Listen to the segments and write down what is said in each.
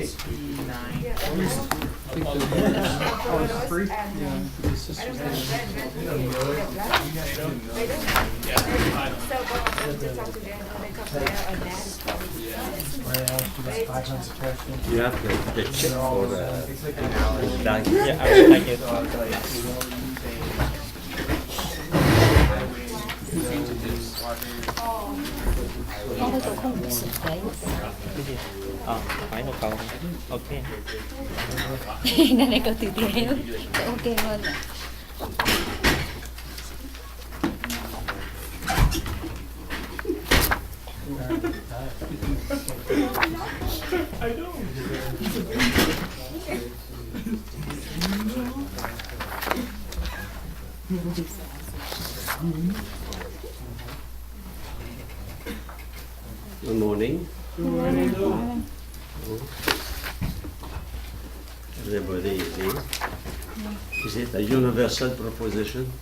69. You have the chip for the bag. Yeah, I will take it. Nó cũng không bị sụt đấy. Phải một cầu. Ok. Cái này có từ tiếng ok hơn. Good morning. Everybody is here. Is it a universal proposition?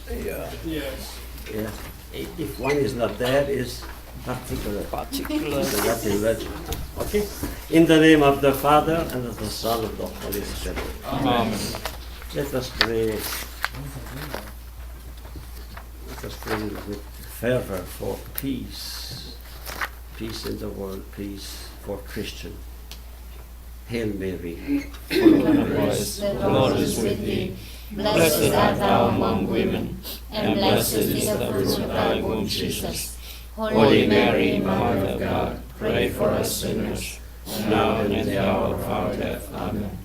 Yeah. Yes. Yeah. If one is not there, is particular. Particular. So that is legend. Okay. In the name of the Father and of the Son and of the Holy Spirit. Amen. Let us pray. Let us pray with fervor for peace. Peace in the world, peace for Christian. Hail Mary, full of grace, The Lord is with thee. Blessed art thou among women, and blessed is the fruit of thy womb, Jesus. Holy Mary, Mother of God, pray for us sinners, now and at the hour of our death. Amen.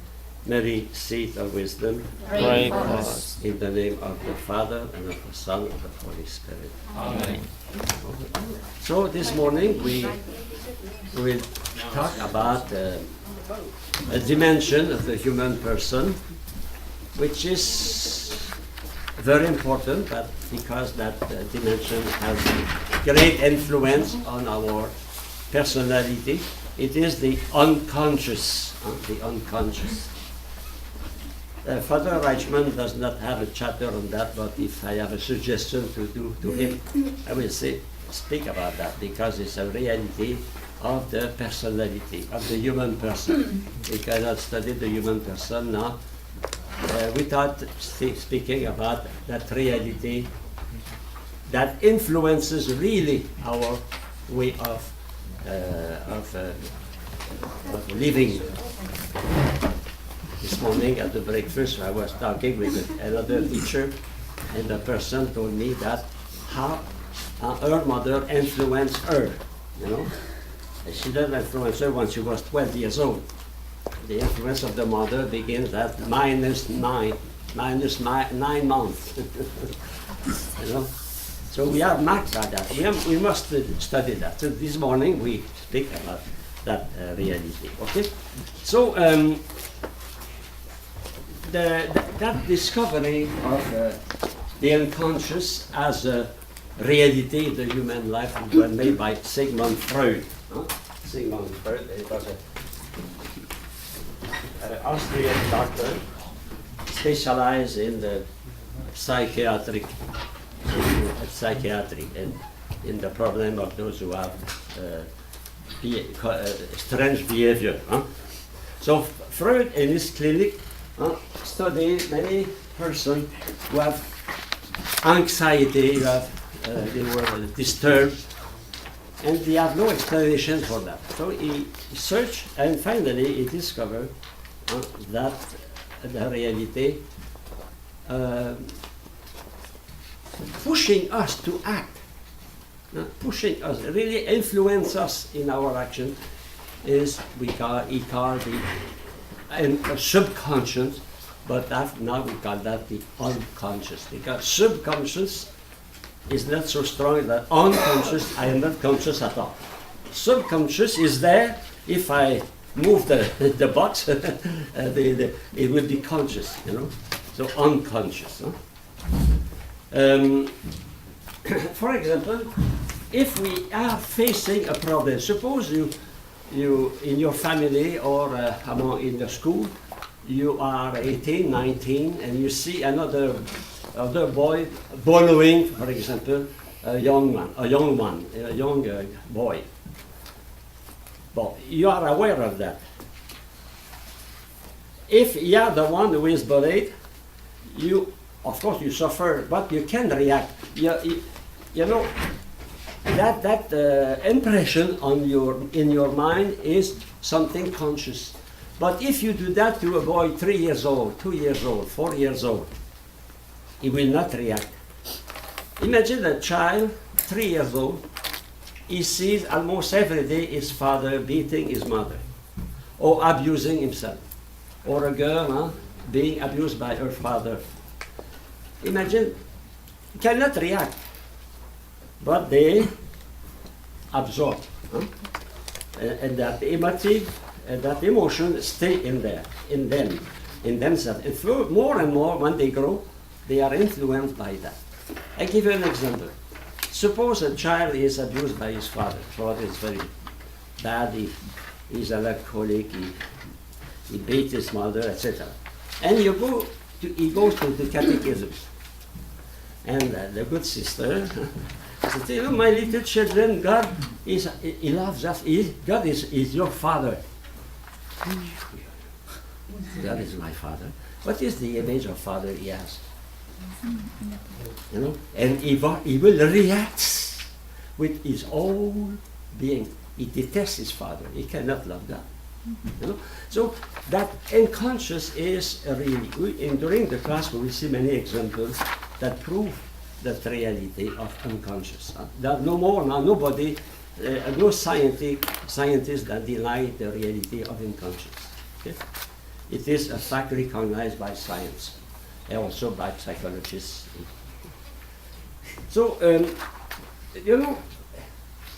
Mary, seat of wisdom, Pray for us. in the name of the Father and of the Son and of the Holy Spirit. Amen. So this morning we will talk about a dimension of the human person, which is very important, but because that dimension has great influence on our personality. It is the unconscious, the unconscious. Father Reichmann does not have a chapter on that, but if I have a suggestion to do to him, I will speak about that, because it's a reality of the personality, of the human person. We cannot study the human person now without speaking about that reality that influences really our way of living. This morning at the breakfast, I was talking with another teacher, and the person told me that how her mother influenced her, you know. She didn't influence her when she was 12 years old. The influence of the mother begins at minus 9 months. You know? So we are marked by that. We must study that. So this morning we speak about that reality. Okay? So that discovery of the unconscious as a reality in the human life was made by Sigmund Freud. Sigmund Freud, it was an Austrian doctor specialized in the psychiatry and in the problem of those who have strange behavior. So Freud in his clinic studied many persons who have anxiety, who have they were disturbed, and they have no explanation for that. So he searched, and finally he discovered that the reality pushing us to act, pushing us, really influence us in our action, is he called the subconscious, but now we call that the unconscious, because subconscious is not so strong that unconscious, I am not conscious at all. Subconscious is there. If I move the box, it will be conscious, you know. So unconscious. For example, if we are facing a problem, suppose you in your family or in the school, you are 18, 19, and you see another boy following, for example, a young boy. But you are aware of that. if you are the one who is bullied, you, of course, you suffer, but you can react. You know, that impression in your mind is something conscious. But if you do that to a boy 3 years old, 2 years old, 4 years old, he will not react. Imagine a child, 3 years old, he sees almost every day his father beating his mother, or abusing himself, or a girl being abused by her father. Imagine, he cannot react, but they absorb. And that that emotion stay in there, in them, in themselves. And more and more, when they grow, they are influenced by that. I give you an example. Suppose a child is abused by his father. Father is very bad, he's an alcoholic, he beats his mother, etc. And he goes to the catechism. And the good sister said, you know, my little children, God he loves us. God is your father. God is my father. What is the image of father he has? You know, and he will react with his own being. He detests his father. He cannot love God. You know, so that unconscious is really. During the class, we will see many examples that prove that reality of unconscious. That no more now. Nobody, no scientist that deny the reality of unconscious. Okay? It is a fact recognized by science. And also by psychologists. So, you know,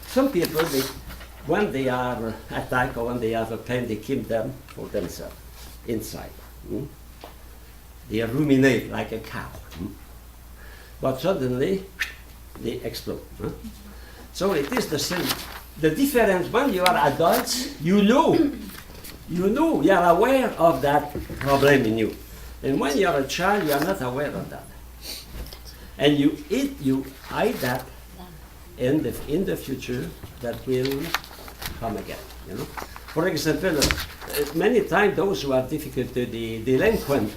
some people, when they are attacked or when they have a pain, they keep them for themselves, inside. They ruminate like a cow. But suddenly, they explode. So it is the same. The difference, when you are adults, you know, you are aware of that problem in you. And when you are a child, you are not aware of that. And you hide that in the future that will come again. You know? For example, many times those who are difficulty delinquent,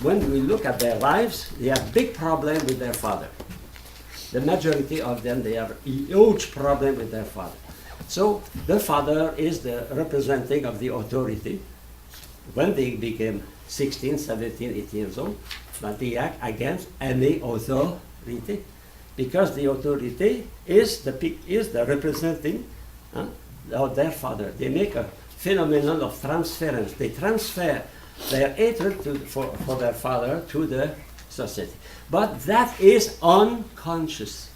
when we look at their lives, they have big problem with their father. The majority of them, they have a huge problem with their father. So the father is the representing of the authority. When they became 16, 17, 18 years old, but they act against any authority because the authority is the representing of their father. They make a phenomenon of transference. They transfer their hatred for their father to the society. But that is unconscious.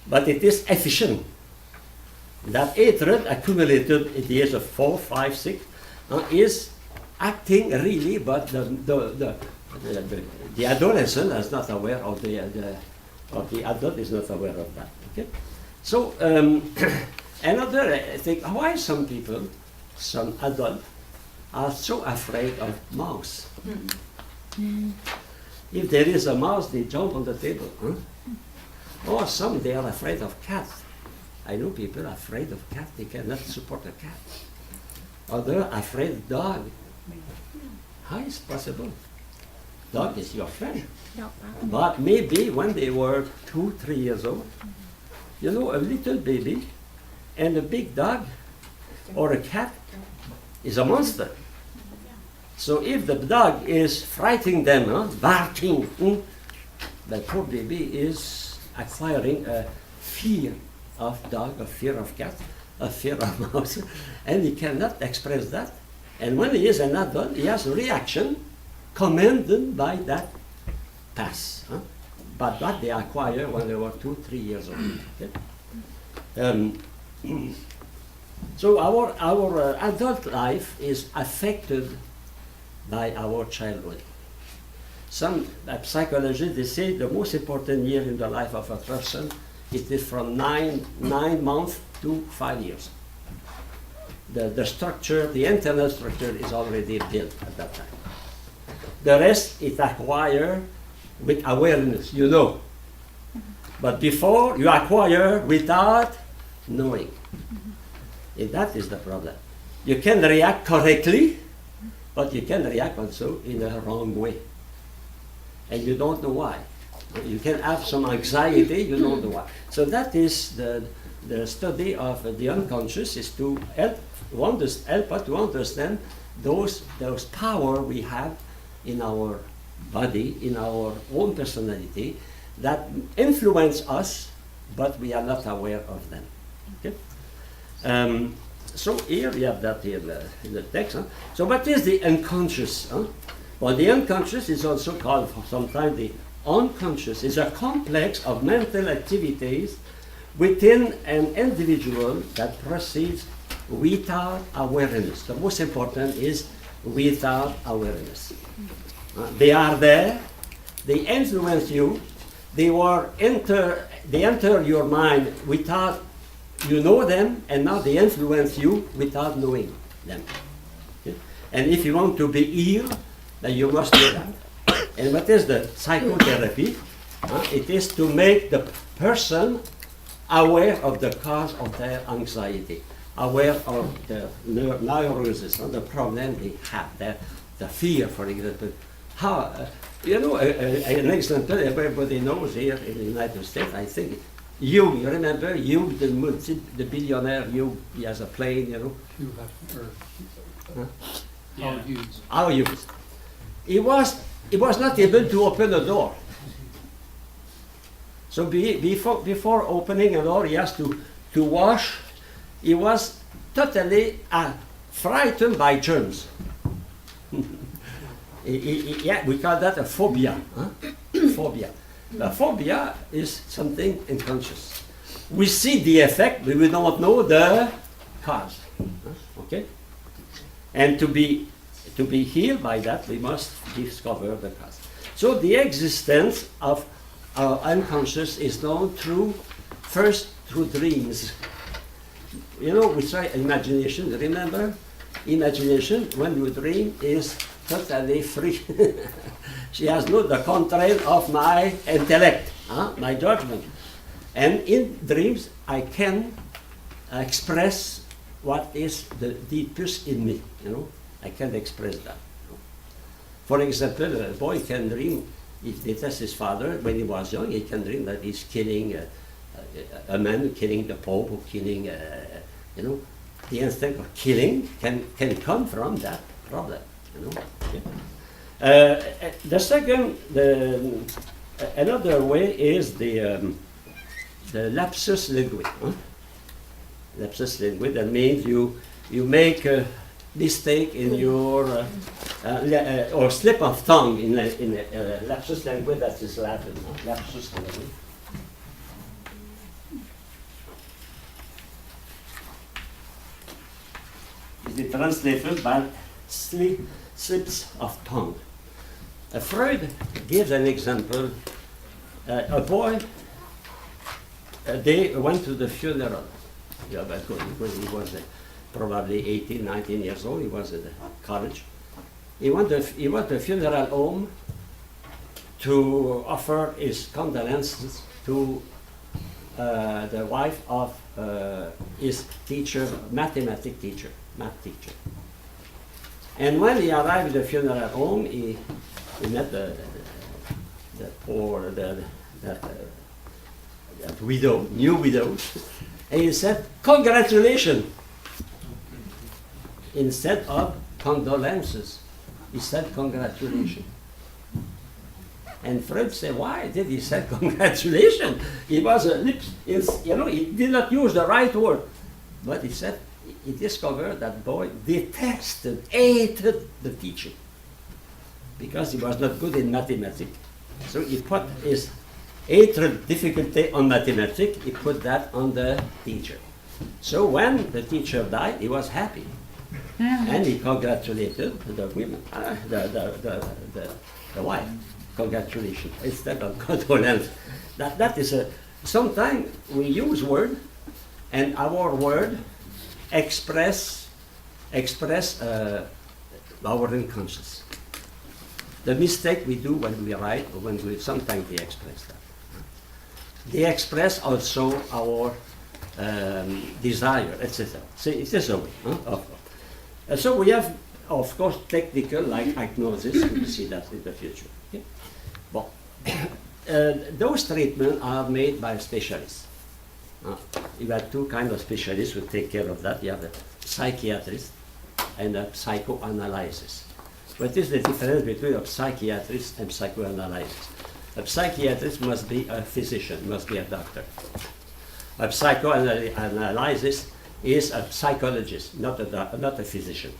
But it is efficient. That hatred accumulated at the age of 4, 5, 6 is acting really, but the adolescent is not aware of the adult is not aware of that. Okay, so another thing: why some people, some adults, are so afraid of mouse? If there is a mouse, they jump on the table. Or some they are afraid of cats. I know people are afraid of cats; they cannot support a cat. Others are afraid of dog. How is it possible? Dog is your friend. But maybe when they were 2, 3 years old, you know, a little baby and a big dog or a cat is a monster. So if the dog is frightening them, barking, the poor baby is acquiring a fear of dog, a fear of cat, a fear of mouse, and he cannot express that. And when he is an adult, he has a reaction commanded by that past. But that they acquire when they were 2, 3 years old. Okay? So our adult life is affected by our childhood. Some psychologists, they say the most important year in the life of a person, it is from 9 months to 5 years. The structure, the internal structure is already built at that time. The rest is acquired with awareness, you know. But before, you acquire without knowing. And that is the problem. You can react correctly but you can react also in a wrong way. And you don't know why. You can have some anxiety, you don't know why. So that is the study of the unconscious, is to help us to understand those power we have in our body, in our own personality, that influence us, but we are not aware of them. Okay? So here we have that in the text. Huh? So what is the unconscious? Huh? Well, the unconscious is also called sometimes the unconscious. It's a complex of mental activities within an individual that proceeds without awareness. The most important is without awareness. They are there, they influence you, they enter your mind without you know them, and now they influence you without knowing them. Okay? And if you want to be healed, then you must know that. And what is the psychotherapy? It is to make the person aware of the cause of their anxiety, aware of the neurosis, the problem they have, the fear, for example. How, an example everybody knows here in the United States, I think. You remember Hugh, the billionaire Hugh, he has a plane, Hugh Hughes. How Hughes. He was not able to open a door. So before opening a door, he has to wash. He was totally frightened by germs. Yeah, we call that a phobia. Phobia. The phobia is something unconscious. We see the effect, but we don't know the cause. Okay? And to be healed by that, we must discover the cause. So the existence of our unconscious is known first through dreams. We say imagination, remember? Imagination, when you dream, is totally free. She has the control of my intellect, my judgment. And in dreams, I can express what is the deepest in me, I can express that. For example, a boy can dream, if he detests his father when he was young, he can dream that he's killing a man, killing the Pope, or killing, the instinct of killing can come from that problem, Okay. The second, another way is the lapsus linguae. Lapsus linguae, that means you make a mistake in your or slip of tongue in lapsus linguae. That is Latin. Lapsus linguae. Is translated by slips of tongue. Freud gives an example. A boy, they went to the funeral. Yeah, because he was probably 18, 19 years old. He was at college. He went to a funeral home to offer his condolences to the wife of his teacher, math teacher. And when he arrived at the funeral home, he met the poor, that widow, new widow, and he said, "Congratulations," instead of condolences. He said, "Congratulations." And Freud said, "Why did he say congratulations? He was he did not use the right word." But he said, he discovered that boy hated the teacher because he was not good in mathematics. So he put his hatred, difficulty on mathematics, he put that on the teacher. So when the teacher died, he was happy. And he congratulated the women, the wife. Congratulations, instead of condolence. That is sometimes we use word, and our word express our unconscious. The mistake we do when we write, or when sometimes we express that. They express also our desire, etc. So it is a way. So we have of course, technical, like hypnosis, we'll see that in the future. Okay? Well, those treatments are made by specialists. You have two kinds of specialists who take care of that. You have a psychiatrist and a psychoanalysis. What is the difference between a psychiatrist and psychoanalysis? A psychiatrist must be a physician, must be a doctor. A psychoanalysis is a psychologist, not a physician.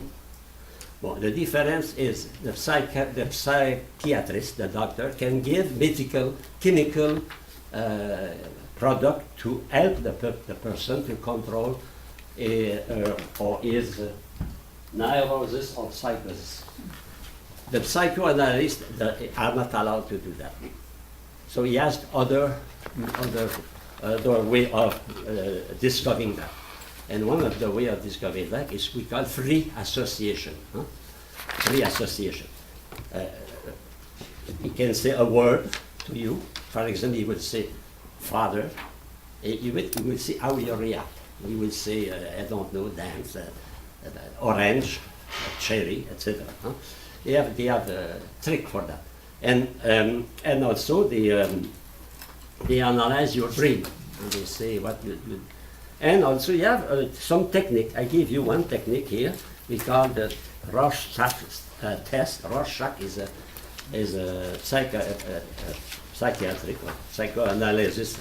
Well, the difference is the psychiatrist, the doctor, can give medical, chemical product to help the person to control or his neurosis or psychosis. The psychoanalysts are not allowed to do that. So he has other way of discovering that. And one of the way of discovering that is we call free association. Free association. He can say a word to you. For example, he would say, "Father." You will see how you react. He will say, "I don't know, dance, orange, cherry, etc." They have a trick for that. And also they analyze your dream. And they say what you. And also you have some technique. I give you one technique here. We call the Rorschach test. Rorschach is a psychiatric or psychoanalysis.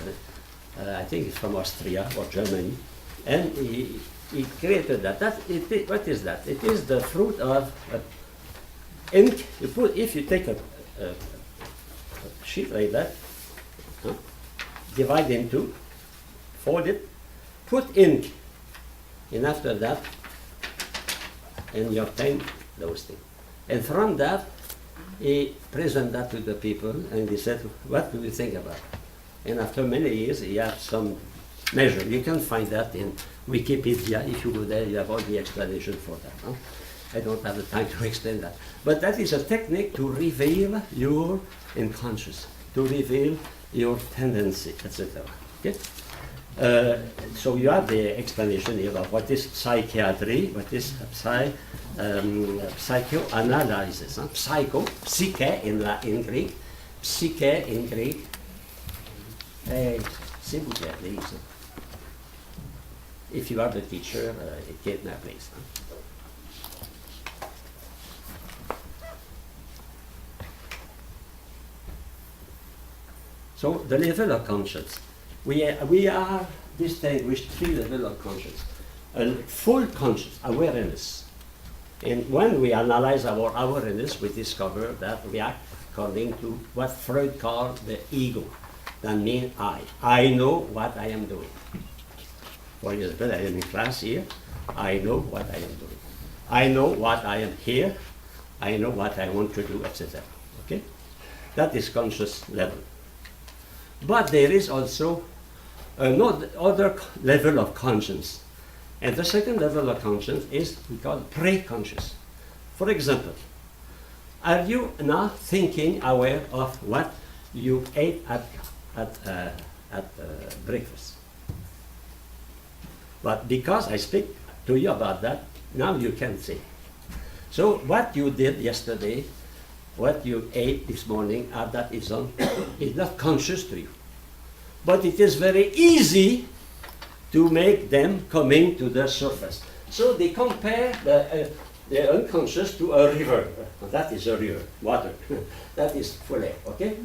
I think it's from Austria or Germany. And he created that. What is that? It is the fruit of ink. If you take a sheet like that, divide in two, fold it, put ink, and after that, and you obtain those things. And from that, he presented that to the people, and he said, "What do you think about it?" And after many years, he had some measure. You can find that in Wikipedia. If you go there, you have all the explanation for that. I don't have the time to explain that. But that is a technique to reveal your unconscious, to reveal your tendency, etc. Okay? So you have the explanation here of what is psychiatry, what is psychoanalysis. Psycho, psyche in Greek, psyche in Greek. S'il vous plaît, please. If you are the teacher, take my place. So the level of conscience. We are distinguished three levels of conscience. A full conscious awareness. And when we analyze our awareness, we discover that we act according to what Freud called the ego. That means I. I know what I am doing. For example, I am in class here. I know what I am doing. I know what I am here. I know what I want to do, etc. Okay? That is conscious level. But there is also another level of conscience. And the second level of conscience is we call pre-conscious. For example, are you now thinking, aware of what you ate at breakfast? But because I speak to you about that, now you can say. So what you did yesterday, what you ate this morning, that is not conscious to you. But it is very easy to make them coming to the surface. So they compare the unconscious to a river. That is a river, water. That is fully, okay?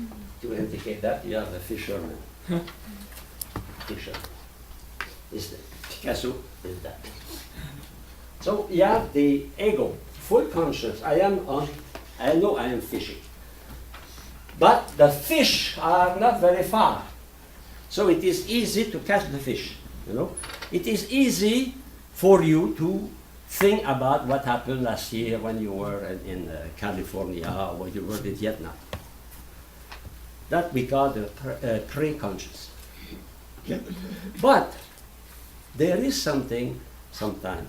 To indicate that you have a fisherman. Fisher. Is the Picasso is that. So you have the ego, full conscious. I know I am fishing. But the fish are not very far. So it is easy to catch the fish, you know. It is easy for you to think about what happened last year when you were in California or when you were in Vietnam. That we call the pre-conscious. Okay? But there is something, sometimes,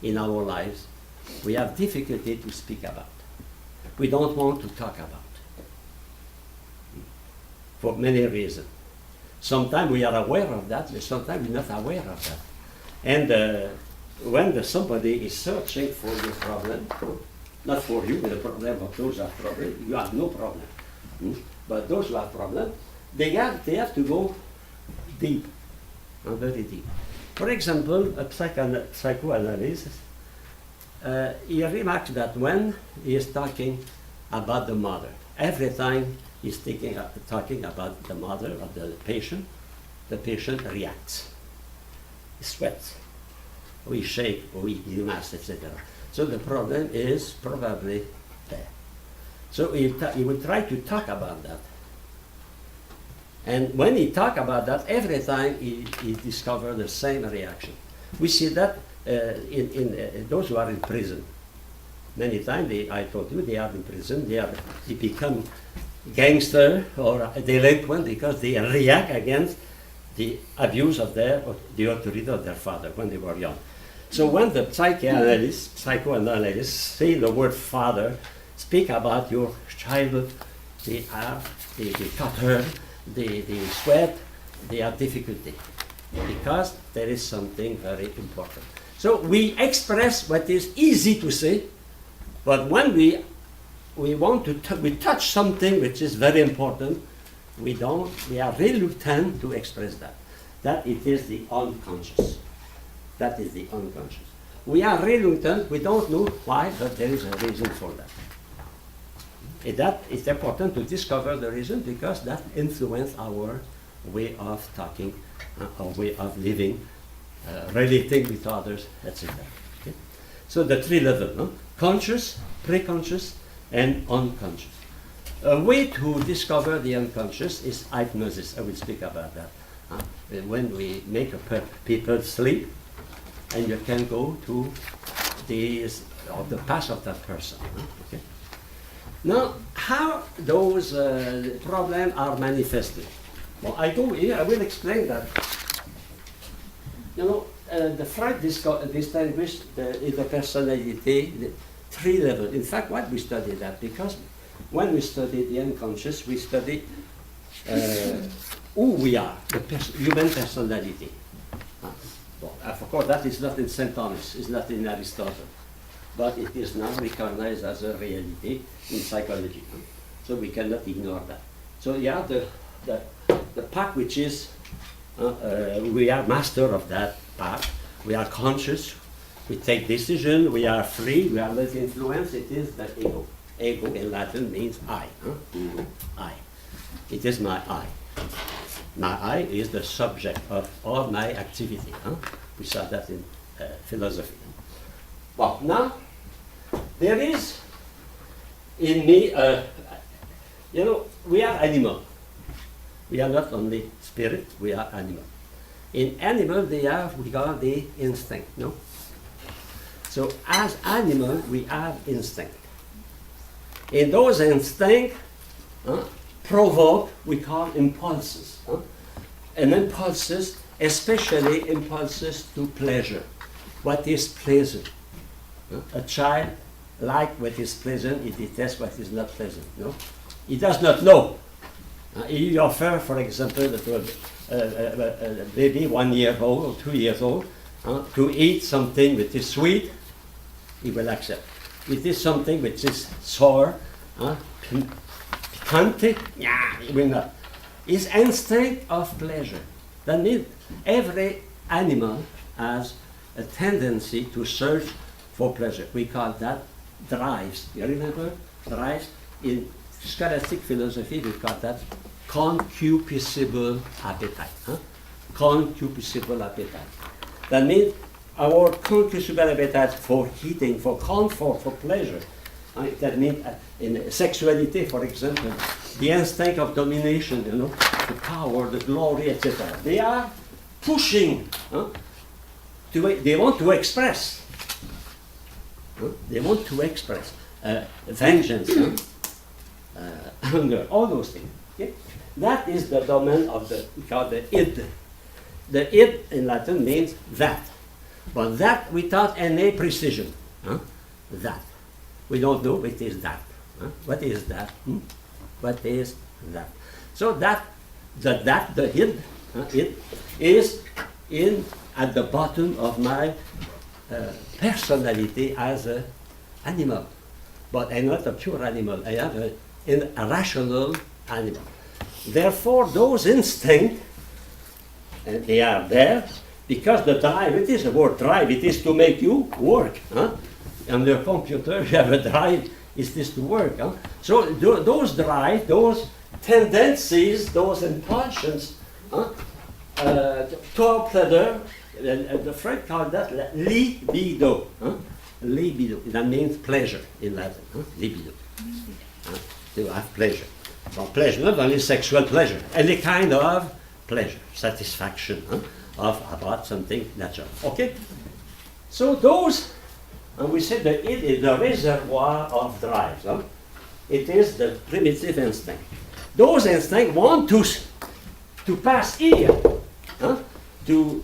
in our lives we have difficulty to speak about. We don't want to talk about. For many reasons. Sometimes we are aware of that, but sometimes we're not aware of that. And when somebody is searching for your problem, Not for you, the problem of those who have problem. You have no problem. But those who have problem, they have to go deep, very deep. For example, a psychoanalyst, he remarks that when he is talking about the mother, every time he's talking about the mother of the patient reacts. He sweats, or he shakes, or he grimaces, etc. So the problem is probably there. So he will try to talk about that. And when he talks about that, every time he discovers the same reaction. We see that in those who are in prison. Many times, I told you, they are in prison, they become gangster or a delinquent because they react against the abuse of the authority of their father when they were young. So when the psychoanalysts say the word father, speak about your childhood, they cut her, they sweat, they have difficulty because there is something very important. So we express what is easy to say, but when we want to we touch something which is very important, we are reluctant to express that. That it is the unconscious. That is the unconscious. We are reluctant, we don't know why, but there is a reason for that. That is important to discover the reason because that influences our way of talking, our way of living, relating with others, etc. Okay? So the three levels, no? Conscious, pre-conscious, and unconscious. A way to discover the unconscious is hypnosis. I will speak about that. When we make people sleep, and you can go to the past of that person. Okay? Now, how those problems are manifested? Well, I will explain that. The Freud distinguished the personality, the three levels. In fact, what we study that because when we study the unconscious, we study who we are, the human personality. Of course, that is not in St. Thomas, it's not in Aristotle, but it is now recognized as a reality in psychology. So we cannot ignore that. So you have the part which is, we are master of that part. We are conscious, we take decision, we are free, we are less influenced. It is the ego. Ego in Latin means I. I. It is my I. My I is the subject of all my activity. We saw that in philosophy. Well, now, there is in me, we are animal. We are not only spirit, we are animal. In animal, we got the instinct, no? So as animal, we have instinct. In those instincts, provoke, we call impulses. And impulses, especially impulses to pleasure. What is pleasant? A child likes what is pleasant, he detests what is not pleasant. No? He does not know. He offers, for example, a baby 1 year old or 2 years old to eat something which is sweet, he will accept. It is something which is sour, piquante, he will not. It's instinct of pleasure. That means every animal has a tendency to search for pleasure. We call that drives. You remember drives? In scholastic philosophy, we call that concupiscible appetite. Concupiscible appetite. That means our concupiscible appetite for eating, for comfort, for pleasure. That means in sexuality, for example, the instinct of domination, the power, the glory, etc. They are pushing. They want to express. They want to express vengeance, anger, all those things. Okay? That is the domain of we call the id. The id in Latin means that, but that without any precision. That. We don't know what is that. What is that? What is that? So the id, it is at the bottom of my personality as an animal. but I'm not a pure animal. I am a rational animal. Therefore, those instincts, and they are there, because the drive, it is the word drive, it is to make you work. Huh? On the computer, you have a drive, is this to work. Huh? So those drive, those tendencies, those impulsions, toward pleasure, the Freud called that libido. Libido, that means pleasure in Latin. Libido. To have pleasure. So pleasure, not only sexual pleasure, any kind of pleasure, satisfaction about something natural. Okay? So those, and we said that it is the reservoir of drives. It is the primitive instinct. Those instincts want to pass here, to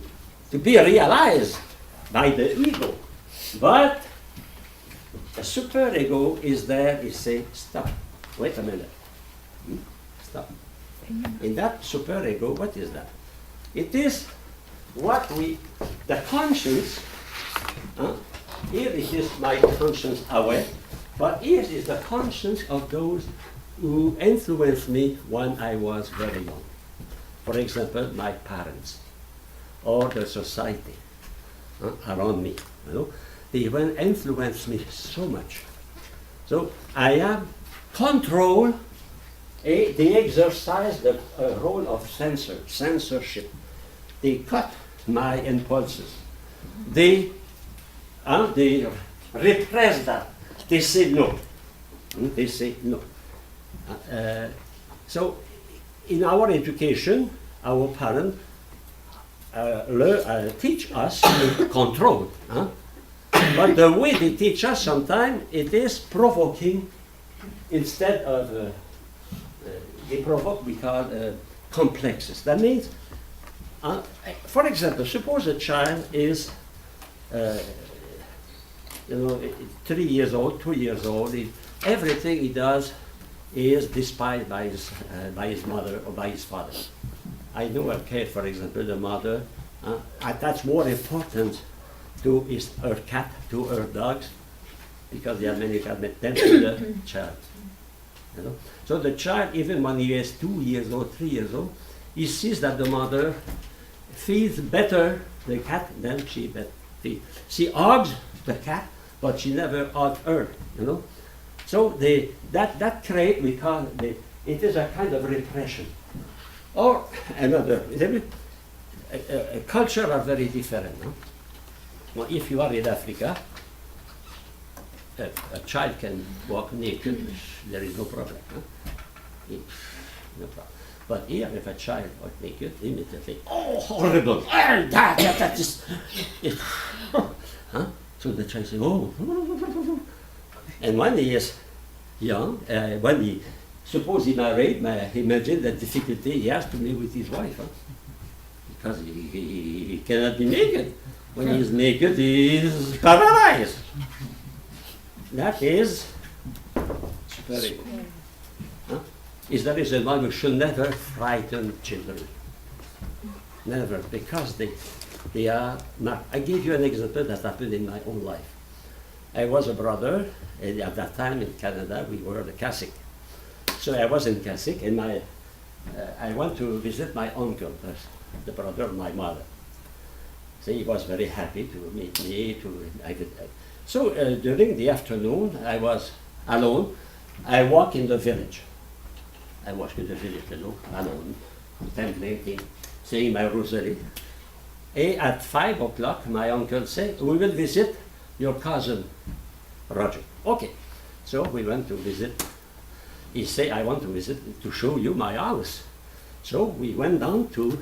be realized by the ego. But the superego is there, it says, stop, wait a minute. Stop. In that superego, what is that? It is what the conscience, here it is my conscience away, but here is the conscience of those who influenced me when I was very young. For example, my parents, or the society around me. They will influence me so much. So I have control. They exercise the role of censorship. They cut my impulses. They repress that. They say no. They say no. So in our education, our parents teach us to control. But the way they teach us sometimes, it is provoking instead of, they provoke, we call complexes. That means, for example, suppose a child is 3 years old, 2 years old, everything he does is despised by his mother or by his father. I know a case, for example, the mother, that's more important to her cat, to her dogs, because there are many cats, than to the child. So the child, even when he is 2 years old, 3 years old, he sees that the mother feeds better the cat than she feeds. She hugs the cat, but she never hugs her. So that trait we call it is a kind of repression. Or another, culture are very different. Well, if you are in Africa, a child can walk naked, there is no problem. No problem. But here, if a child walks naked, immediately, oh, horrible! That is. So the child says, oh. And when he is young, suppose he married, imagine the difficulty he has to live with his wife. Because he cannot be naked. When he is naked, he is paralyzed. That is superego. Is the reason why we should never frighten children. Never, because they are not. I give you an example that happened in my own life. I was a brother, and at that time in Canada we were the Catholic. So I was in Catholic, and I went to visit my uncle, the brother of my mother. So he was very happy to meet me. So during the afternoon, I was alone. I walk in the village. I walk in the village alone, contemplating, saying my rosary. And at 5 o'clock, my uncle said, we will visit your cousin, Roger. Okay. So we went to visit. He said, I want to visit to show you my house. So we went down to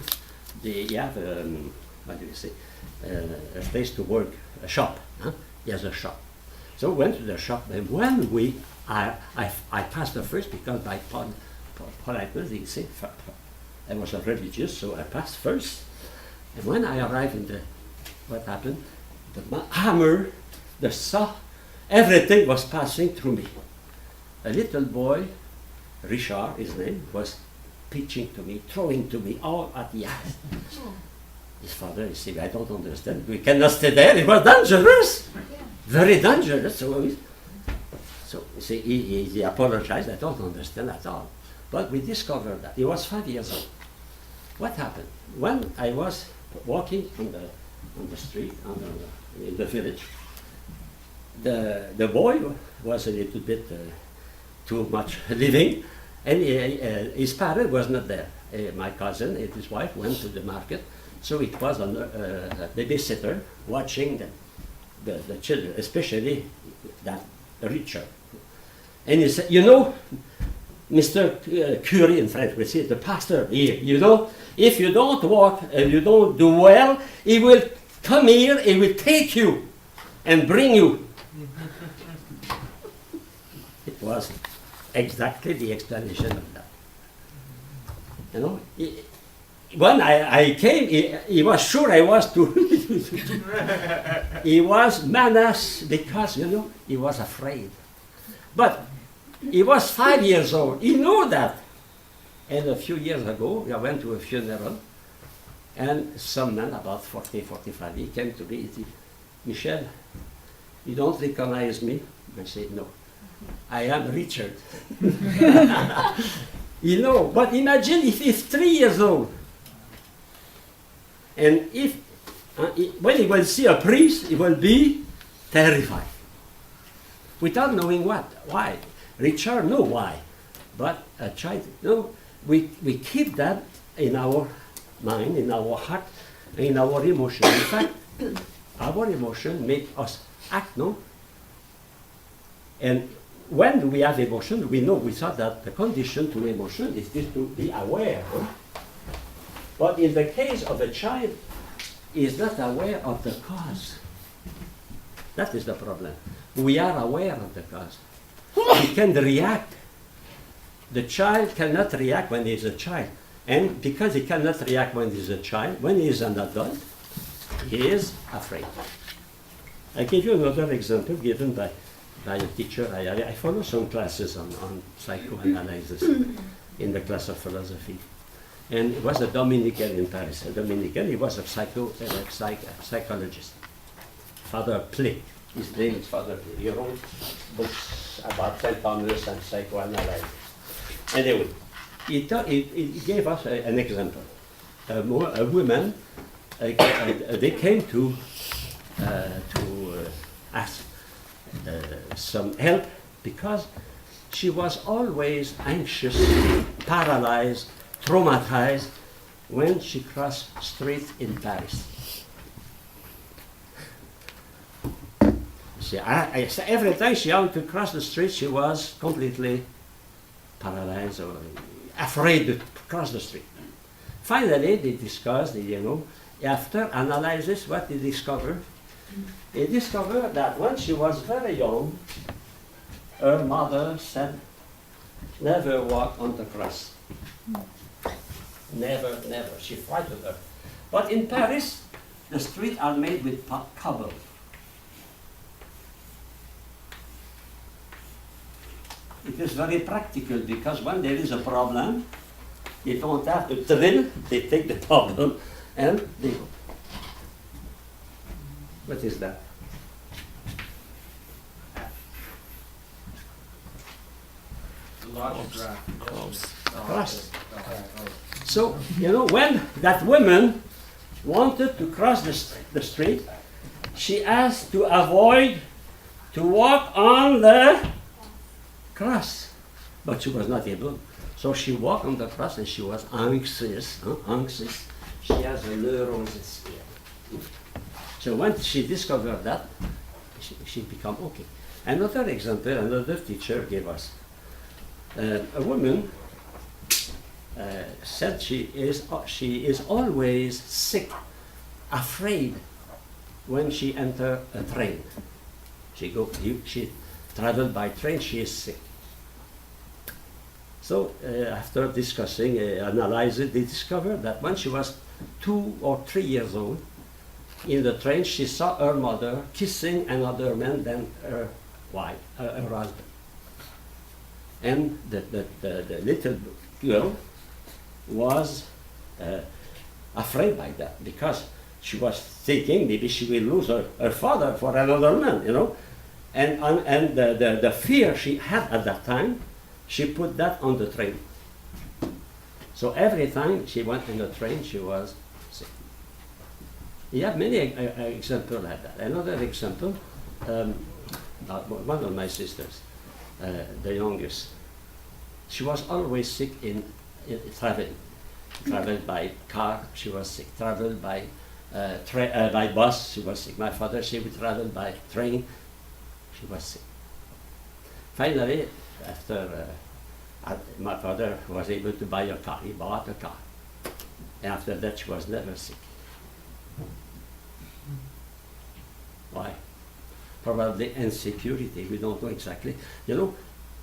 a place to work, a shop. He has a shop. So we went to the shop, and when I passed the first, because by politeness, he said, I was a religious, so I passed first. And when I arrived what happened? The hammer, the saw, everything was passing through me. A little boy, Richard, his name, was pitching to me, throwing to me all at the ass. His father, he said, I don't understand. We cannot stay there. It was dangerous. Very dangerous. So you see, he apologized. I don't understand at all. But we discovered that he was 5 years old. What happened? When I was walking on the street, in the village, the boy was a little bit too much living, and his parent was not there. My cousin and his wife went to the market, so it was a babysitter watching the children, especially that Richard. And he said, you know, Mr. Curie in French, we say the pastor here, you know, if you don't walk and you don't do well, he will come here, he will take you and bring you. It was exactly the explanation of that. You know, when I came, he was sure I was too. He was menaced because, you know, he was afraid. But he was 5 years old. He knew that. And a few years ago, I went to a funeral, and some man, about 40, 45, he came to me, he said, Michel, you don't recognize me? I said, no, I am Richard. You know, but imagine if he's 3 years old, and if when he will see a priest, he will be terrified, without knowing what, why. Richard knew why, but a child, no, we keep that in our mind, in our heart, in our emotion. In fact, our emotion make us act, no? And when we have emotion, we know, we thought that the condition to emotion is just to be aware. Huh? But in the case of a child, he is not aware of the cause. That is the problem. We are aware of the cause. We can react. The child cannot react when he is a child. And because he cannot react when he is a child, when he is an adult, he is afraid. I give you another example given by a teacher. I follow some classes on psychoanalysis in the class of philosophy. And it was a Dominican in Paris. A Dominican, he was a psychologist. Father Plick. His name is Father Plick. He wrote books about psychoanalysis and psychoanalysis. Anyway, he gave us an example. A woman, they came to ask some help because she was always anxious, paralyzed, traumatized when she crossed street in Paris. Every time she wanted to cross the street, she was completely paralyzed or afraid to cross the street. Finally, they discussed, you know, after analysis, what they discovered? They discovered that when she was very young, her mother said, never walk on the cross. Never, never. She frightened her. But in Paris, the streets are made with cobble. It is very practical because when there is a problem, they don't have to drill, they take the problem and they go. What is that? Cross. So, you know, when that woman wanted to cross the street, she asked to avoid to walk on the cross, but she was not able. So she walked on the cross and she was anxious. Anxious. She has a neurosis here. So when she discovered that, she became okay. Another example, another teacher gave us. A woman said she is always sick, afraid when she enters a train. She traveled by train, she is sick. So after discussing, analyzing, they discovered that when she was 2 or 3 years old, in the train she saw her mother kissing another man than her wife, her husband. And the little girl was afraid by that because she was thinking maybe she will lose her father for another man, you know. And the fear she had at that time, she put that on the train. So every time she went in the train, she was sick. You have many examples like that. Another example, one of my sisters, the youngest, she was always sick in traveling. Traveled by car, she was sick. Traveled by bus, she was sick. My father, she would travel by train, she was sick. Finally, after my father was able to buy a car, he bought a car. And after that, she was never sick. Why? Probably insecurity, we don't know exactly. You know,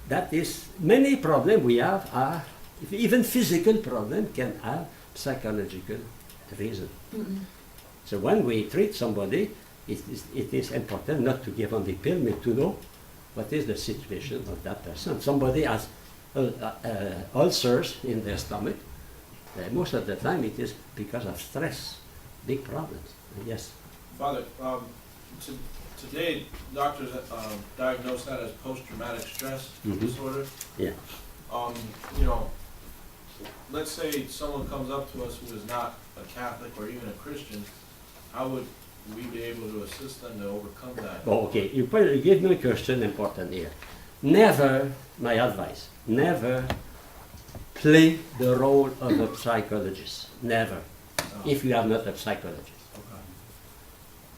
that is, many problems we have are, even physical problems can have psychological reason. Mm-mm. So when we treat somebody, it is important not to give only pill, but to know what is the situation of that person. Somebody has ulcers in their stomach. Most of the time it is because of stress, big problems. Yes? Father, today doctors diagnose that as post-traumatic stress disorder. Yeah. You know, let's say someone comes up to us who is not a Catholic or even a Christian, how would we be able to assist them to overcome that? Oh, okay, you give me a question important here. Never, my advice, never play the role of a psychologist. Never. If you are not a psychologist.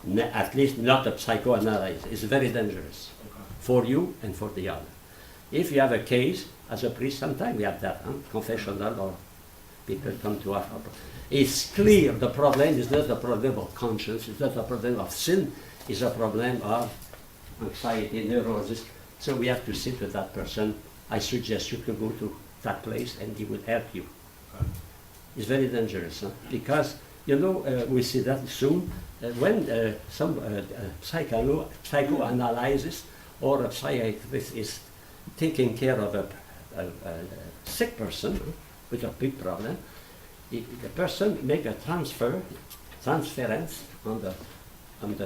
Okay. At least not a psychoanalyst. It's very dangerous Okay. for you and for the other. If you have a case, as a priest, sometimes we have that, confessional, or people come to us. It's clear the problem is not a problem of conscience, it's not a problem of sin, it's a problem of anxiety, neurosis. So we have to sit with that person. I suggest you to go to that place and he will help you. Okay. It's very dangerous, because, you know, we see that soon, when some psychoanalysis or a psychiatrist is taking care of a sick person with a big problem, the person make a transference on the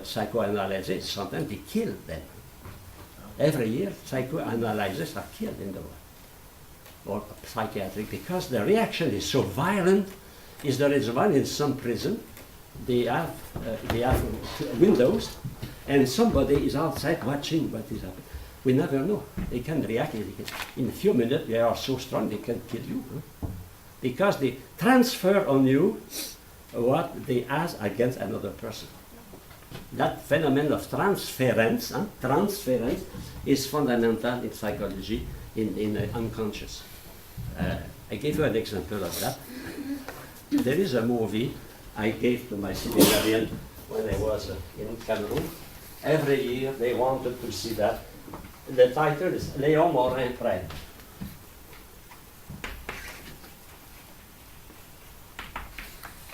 psychoanalysis. Sometimes they kill them. Every year, psychoanalysts are killed in the world, or psychiatric, because the reaction is so violent. Is there is one in some prison, they have windows, and somebody is outside watching what is happening. We never know. They can react. In a few minutes, they are so strong they can kill you. Because they transfer on you what they ask against another person. That phenomenon of transference is fundamental in psychology, in the unconscious. I gave you an example of that. There is a movie I gave to my seminarian when I was in Cameroon. Every year they wanted to see that. The title is Léon Morin Prêtre.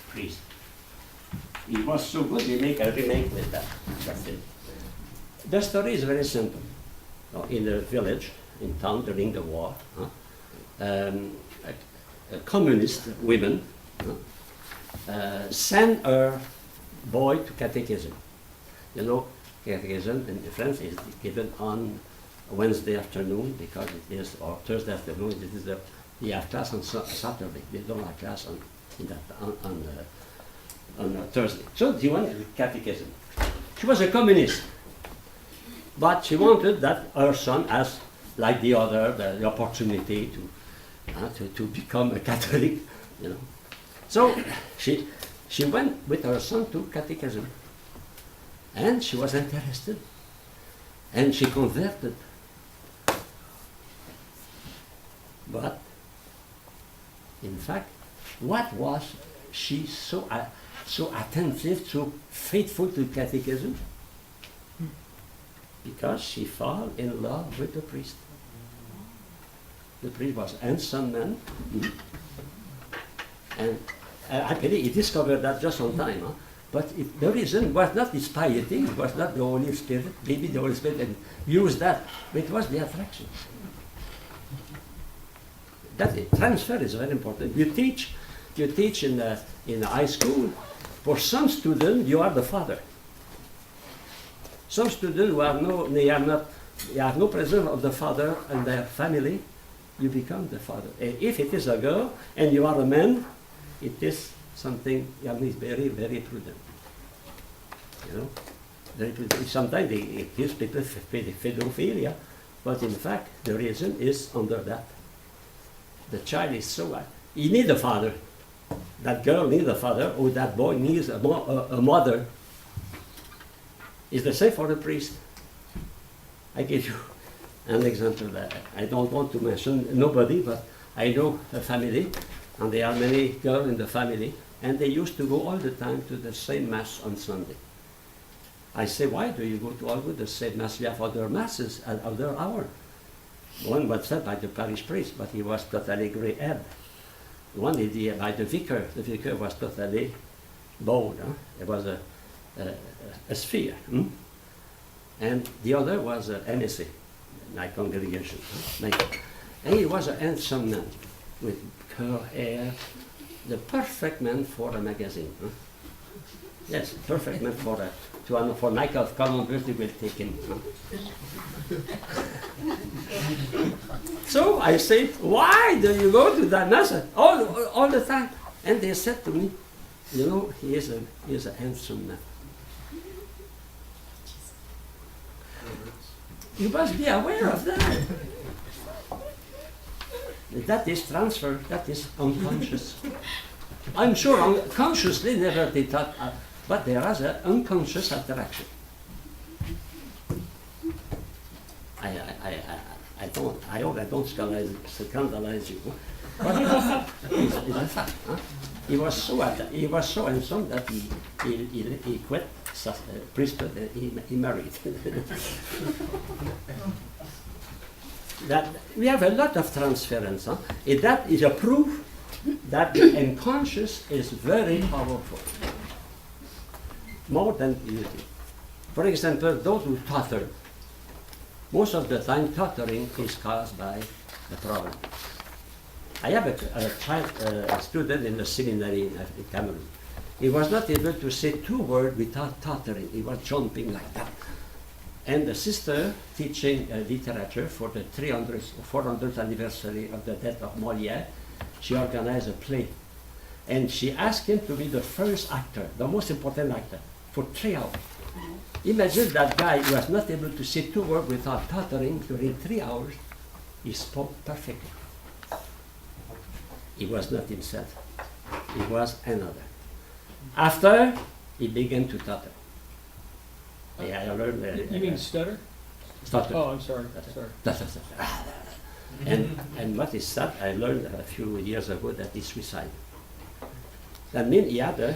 Priest. It was so good, they make a remake with that. That's it. The story is very simple. In a village, in town during the war, a communist woman sent her boy to catechism. You know, catechism in France is given on Wednesday afternoon, because it is, or Thursday afternoon, it is they have class on Saturday. They don't have class on Thursday. So she went to catechism. She was a communist, but she wanted that her son has, like the other, the opportunity to become a Catholic, you know. So she went with her son to catechism, and she was interested, and she converted. But in fact, what was she so attentive, so faithful to catechism? Because she fell in love with the priest. The priest was a handsome man, and actually he discovered that just on time. But the reason was not his piety, it was not the Holy Spirit. Maybe the Holy Spirit had used that, but it was the attraction. That transfer is very important. You teach in high school. For some students, you are the father. Some students who are they have no presence of the father and their family, you become the father. And if it is a girl and you are a man, it is something you have to be very, very prudent. You know, very prudent. Sometimes they accuse people of pedophilia, but in fact the reason is under that. The child is so he needs a father. That girl needs a father, or that boy needs a mother. It's the same for the priest. I give you an example. I don't want to mention nobody, but I know a family, and there are many girls in the family, and they used to go all the time to the same mass on Sunday. I say, why do you go to all the same mass? We have other masses at other hour. One was said by the parish priest, but he was totally grey-haired. One is by the vicar. The vicar was totally bald. Huh? It was a sphere. And the other was an NSA, my congregation. And he was a handsome man with curly hair, the perfect man for a magazine. Huh? Yes, perfect man for Nike of Columbus, they will take him. Huh? So I said, why do you go to that mass all the time? And they said to me, you know, he is a handsome man. You must be aware of that. That is transfer, that is unconscious. I'm sure unconsciously never they thought, but there is an unconscious attraction. I hope I don't scandalize you. But it's a fact. Huh? He was so handsome that he quit priesthood and he married. That we have a lot of transference. Huh? That is a proof that the unconscious is very powerful, more than you think. For example, those who totter, most of the time tottering is caused by the problem. I have a student in the seminary in Cameroon. He was not able to say 2 words without tottering. He was jumping like that. And the sister teaching literature for the 400th anniversary of the death of Molière, she organized a play. And she asked him to be the first actor, the most important actor, for 3 hours. Imagine that guy who was not able to say 2 words without tottering during 3 hours. He spoke perfectly. He was not himself. He was another. After, he began to totter. Yeah, I learned. You mean stutter? Stutter. Oh, I'm sorry. And what is that? I learned a few years ago that he's suicide. That means he had a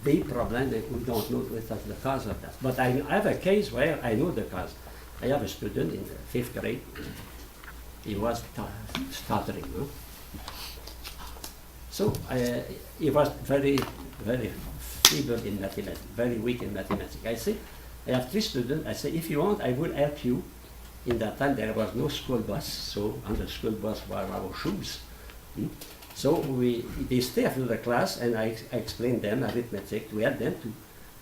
big problem that we don't know what's the cause of that. But I have a case where I know the cause. I have a student in the 5th grade. He was stuttering. No? So he was very, very feeble in mathematics, very weak in mathematics. I say, I have 3 students. I say, if you want, I will help you. In that time, there was no school bus, so on the school bus were our shoes. So they stay after the class, and I explained them arithmetic to help them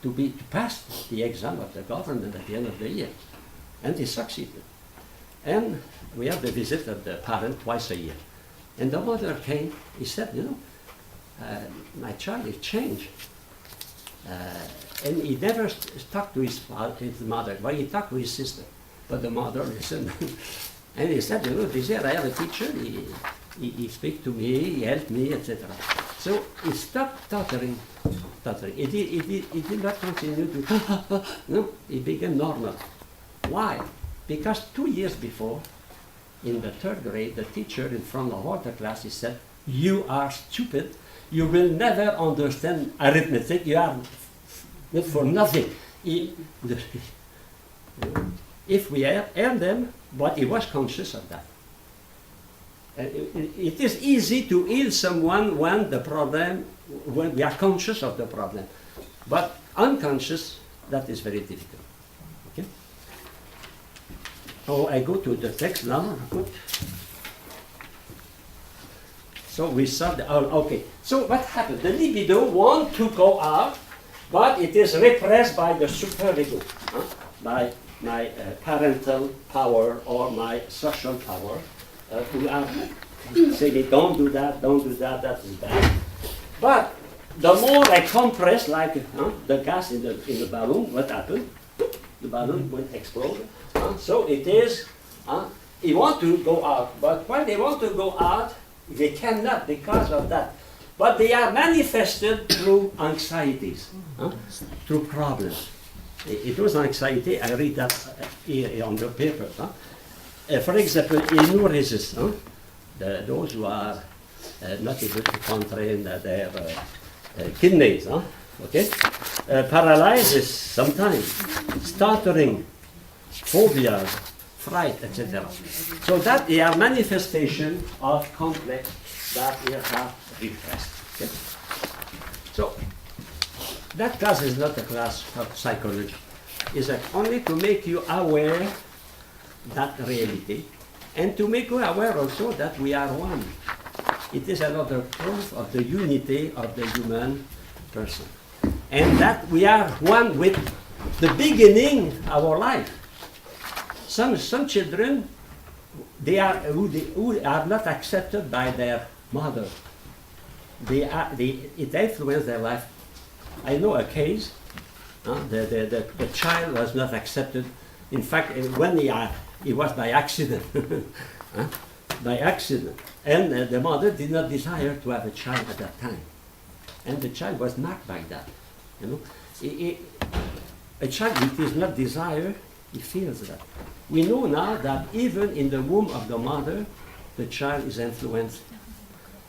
to pass the exam of the government at the end of the year. And they succeeded. And we have the visit of the parent twice a year. And the mother came, he said, you know, my child is changed. And he never talked to his mother, but he talked to his sister. But the mother listened. And he said, you know, this year I have a teacher, he speaks to me, he helped me, etc. So he stopped tottering. He did not continue to, no, he became normal. Why? Because 2 years before, in the 3rd grade, the teacher in front of all the class, he said, you are stupid, you will never understand arithmetic, you are good for nothing. If we earn them, but he was conscious of that. It is easy to heal someone when we are conscious of the problem. But unconscious, that is very difficult. Okay? Oh, I go to the text now. So we saw okay. So what happened? The libido wants to go out, but it is repressed by the superego. by my parental power or my social power, who are saying, don't do that, that is bad. But the more I compress, like the gas in the balloon, what happened? The balloon will explode. So it is, you want to go out, but when they want to go out, they cannot because of that. But they are manifested through anxieties, through problems. It was anxiety, I read that here on the paper. For example, in neurosis, those who are not able to contain their kidneys, okay? Paralysis sometimes, stuttering, phobia, fright, etc. So that they are manifestation of complex that we have repressed. Okay? So that class is not a class of psychology. It's only to make you aware that reality and to make you aware also that we are one. It is another proof of the unity of the human person. And that we are one with the beginning of our life. Some children, who are not accepted by their mother. It influences their life. I know a case, the child was not accepted. In fact, when he was by accident, by accident. And the mother did not desire to have a child at that time. And the child was marked by that. You know, a child which is not desired, he feels that. We know now that even in the womb of the mother, the child is influenced.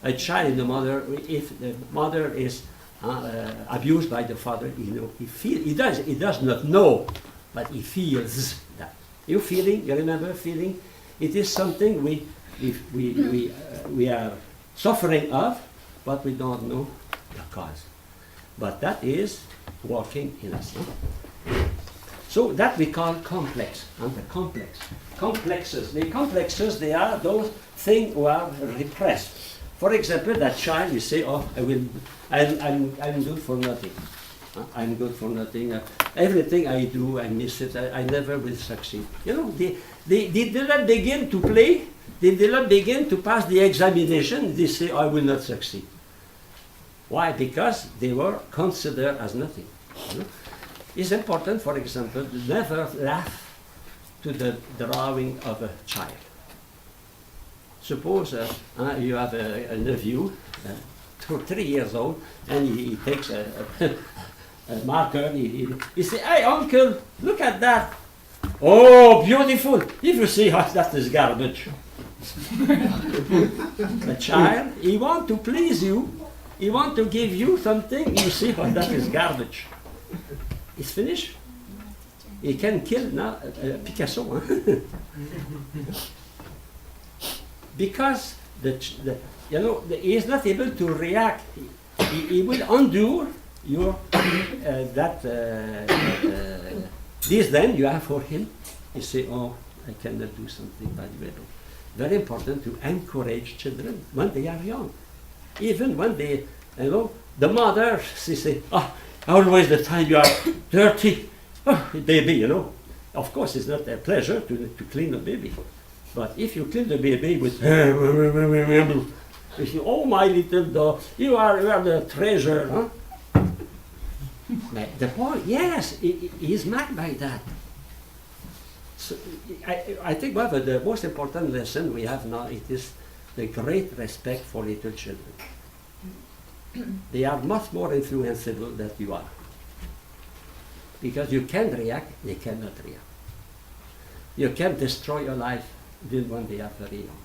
A child in the mother, if the mother is abused by the father, he does not know, but he feels that. You feeling? You remember feeling? It is something we are suffering of, but we don't know the cause. But that is working in us. No? So that we call complex, and the complex. Complexes. The complexes, they are those things who are repressed. For example, that child, you say, oh, I'm good for nothing. I'm good for nothing. Everything I do, I miss it. I never will succeed. You know, they did not begin to play. They did not begin to pass the examination. They say, I will not succeed. Why? Because they were considered as nothing. You know? It's important, for example, to never laugh to the drawing of a child. Suppose you have a nephew, 3 years old, and he takes a marker, he says, hey uncle, look at that. Oh, beautiful. If you see how that is garbage. A child, he wants to please you, he wants to give you something, you see how that is garbage. It's finished. He can kill now Picasso. Huh? Because he is not able to react. He will endure your this then you have for him. You say, oh, I cannot do something valuable. Very important to encourage children when they are young. Even when they, the mother, she say, oh, always the time you are dirty, oh, baby, Of course, it's not a pleasure to clean a baby. But if you clean the baby with, you say, oh, my little dog, you are the treasure. Huh? The boy, yes, he is marked by that. So, I think one of the most important lesson we have now, it is the great respect for little children. They are much more influenceable than you are. Because you can react, they cannot react. You can destroy your life even when they are very young.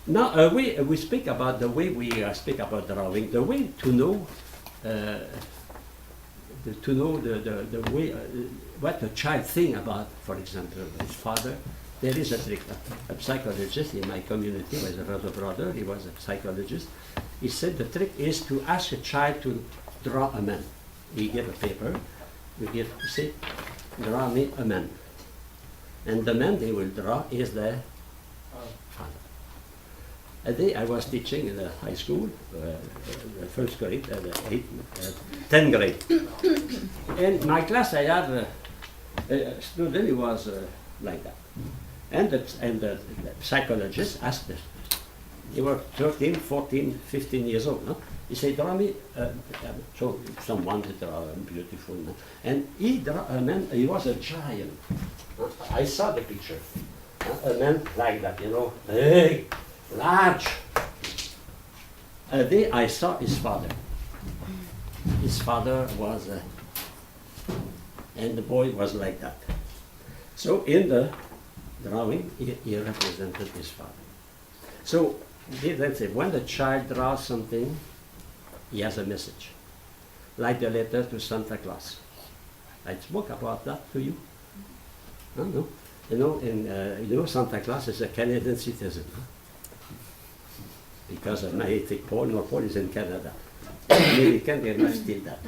Now, we speak about the way we speak about drawing, the way to know the way, what a child thinks about, for example, his father. There is a trick. A psychologist in my community was a brother, he was a psychologist. He said the trick is to ask a child to draw a man. We give a paper, you say, draw me a man. And the man they will draw is the father. A day I was teaching in a high school, first grade, 10th grade. In my class I had a student who was like that. And the psychologist asked us, they were 13, 14, 15 years old. No? He said, draw me, so someone to draw beautiful. No? And he was a giant. I saw the picture. A man like that, you know, big, large. A day I saw his father. His father was, and the boy was like that. So in the drawing, he represented his father. So he then said, when the child draws something, he has a message, like the letter to Santa Claus. I spoke about that to you. No? You know, Santa Claus is a Canadian citizen. Huh? Because of my ethic Paul, no, Paul is in Canada. American, they must steal that.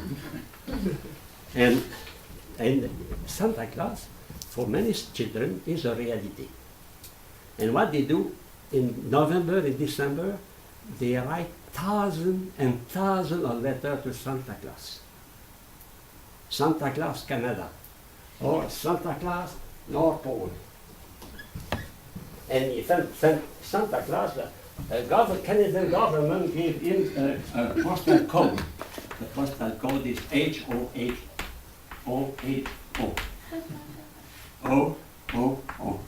And Santa Claus, for many children, is a reality. And what they do in November and December, they write thousands and thousands of letters to Santa Claus. Santa Claus, Canada, or Santa Claus, North Pole. And Santa Claus, the Canadian government gave him a postal code. The postal code is H-O-H-O-H-O. O-O-O.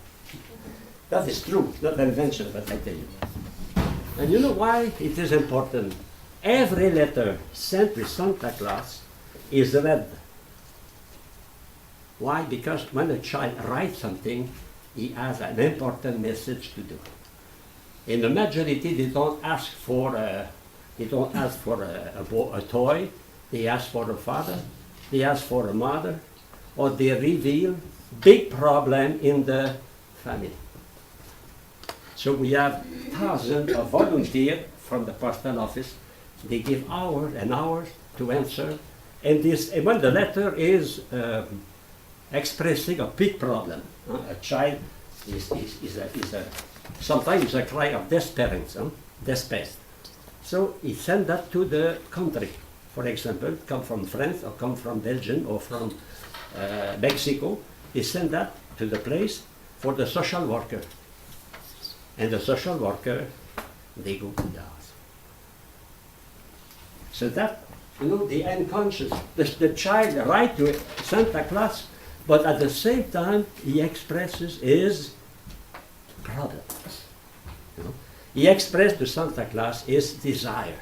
That is true, not an invention, but I tell you. And you know why it is important? Every letter sent to Santa Claus is read. Why? Because when a child writes something, he has an important message to do. In the majority, they don't ask for a toy. They ask for a father. They ask for a mother, or they reveal big problem in the family. So we have thousands of volunteers from the postal office. They give hours and hours to answer, and when the letter is expressing a big problem, a child sometimes it's a cry of despair. So he sent that to the country. For example, come from France or come from Belgium or from Mexico. He sent that to the place for the social worker. And the social worker, they go to the house. So that, the unconscious, the child writes to Santa Claus, but at the same time, he expresses his problems. He expressed to Santa Claus his desire.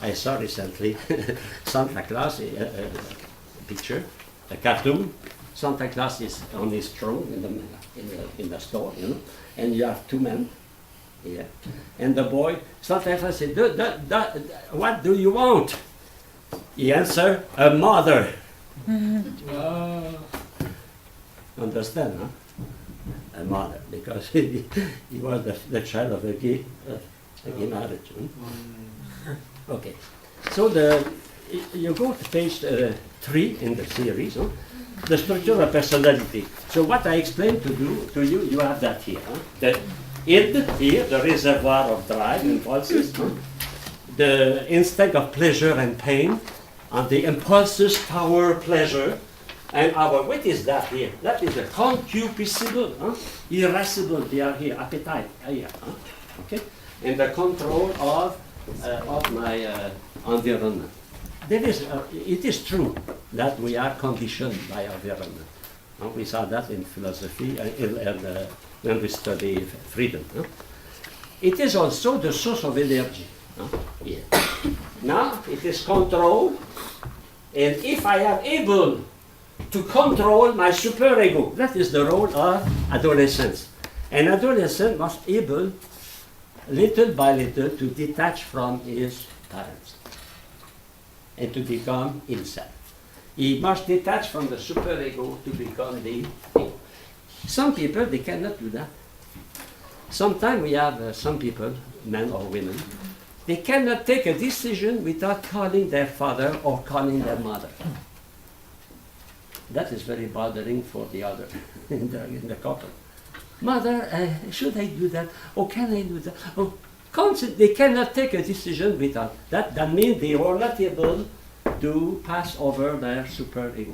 I saw recently Santa Claus, a picture, a cartoon. Santa Claus is on his throne in the store, and you have two men here. And the boy, Santa Claus said, what do you want? He answered, a mother. Understand, huh? A mother, because he was the child of a gay marriage. Okay, so you go to page 3 in the series, the structure of personality. So what I explained to you, you have that here. The id, here, the reservoir of drive, impulses, the instinct of pleasure and pain, and the impulses, power, pleasure, and what is that here? That is the concupiscible, irascible, they are here, appetite, here, okay? And the control of my environment. It is true that we are conditioned by our environment. We saw that in philosophy when we study freedom. It is also the source of energy. Here. Now it is control, and if I am able to control my superego, that is the role of adolescence. An adolescent must able, little by little, to detach from his parents and to become himself. He must detach from the superego to become the ego. Some people, they cannot do that. Sometimes we have some people, men or women, they cannot take a decision without calling their father or calling their mother. That is very bothering for the other in the couple. Mother, should I do that? Or can I do that? Oh, they cannot take a decision without that. That means they are not able to pass over their superego.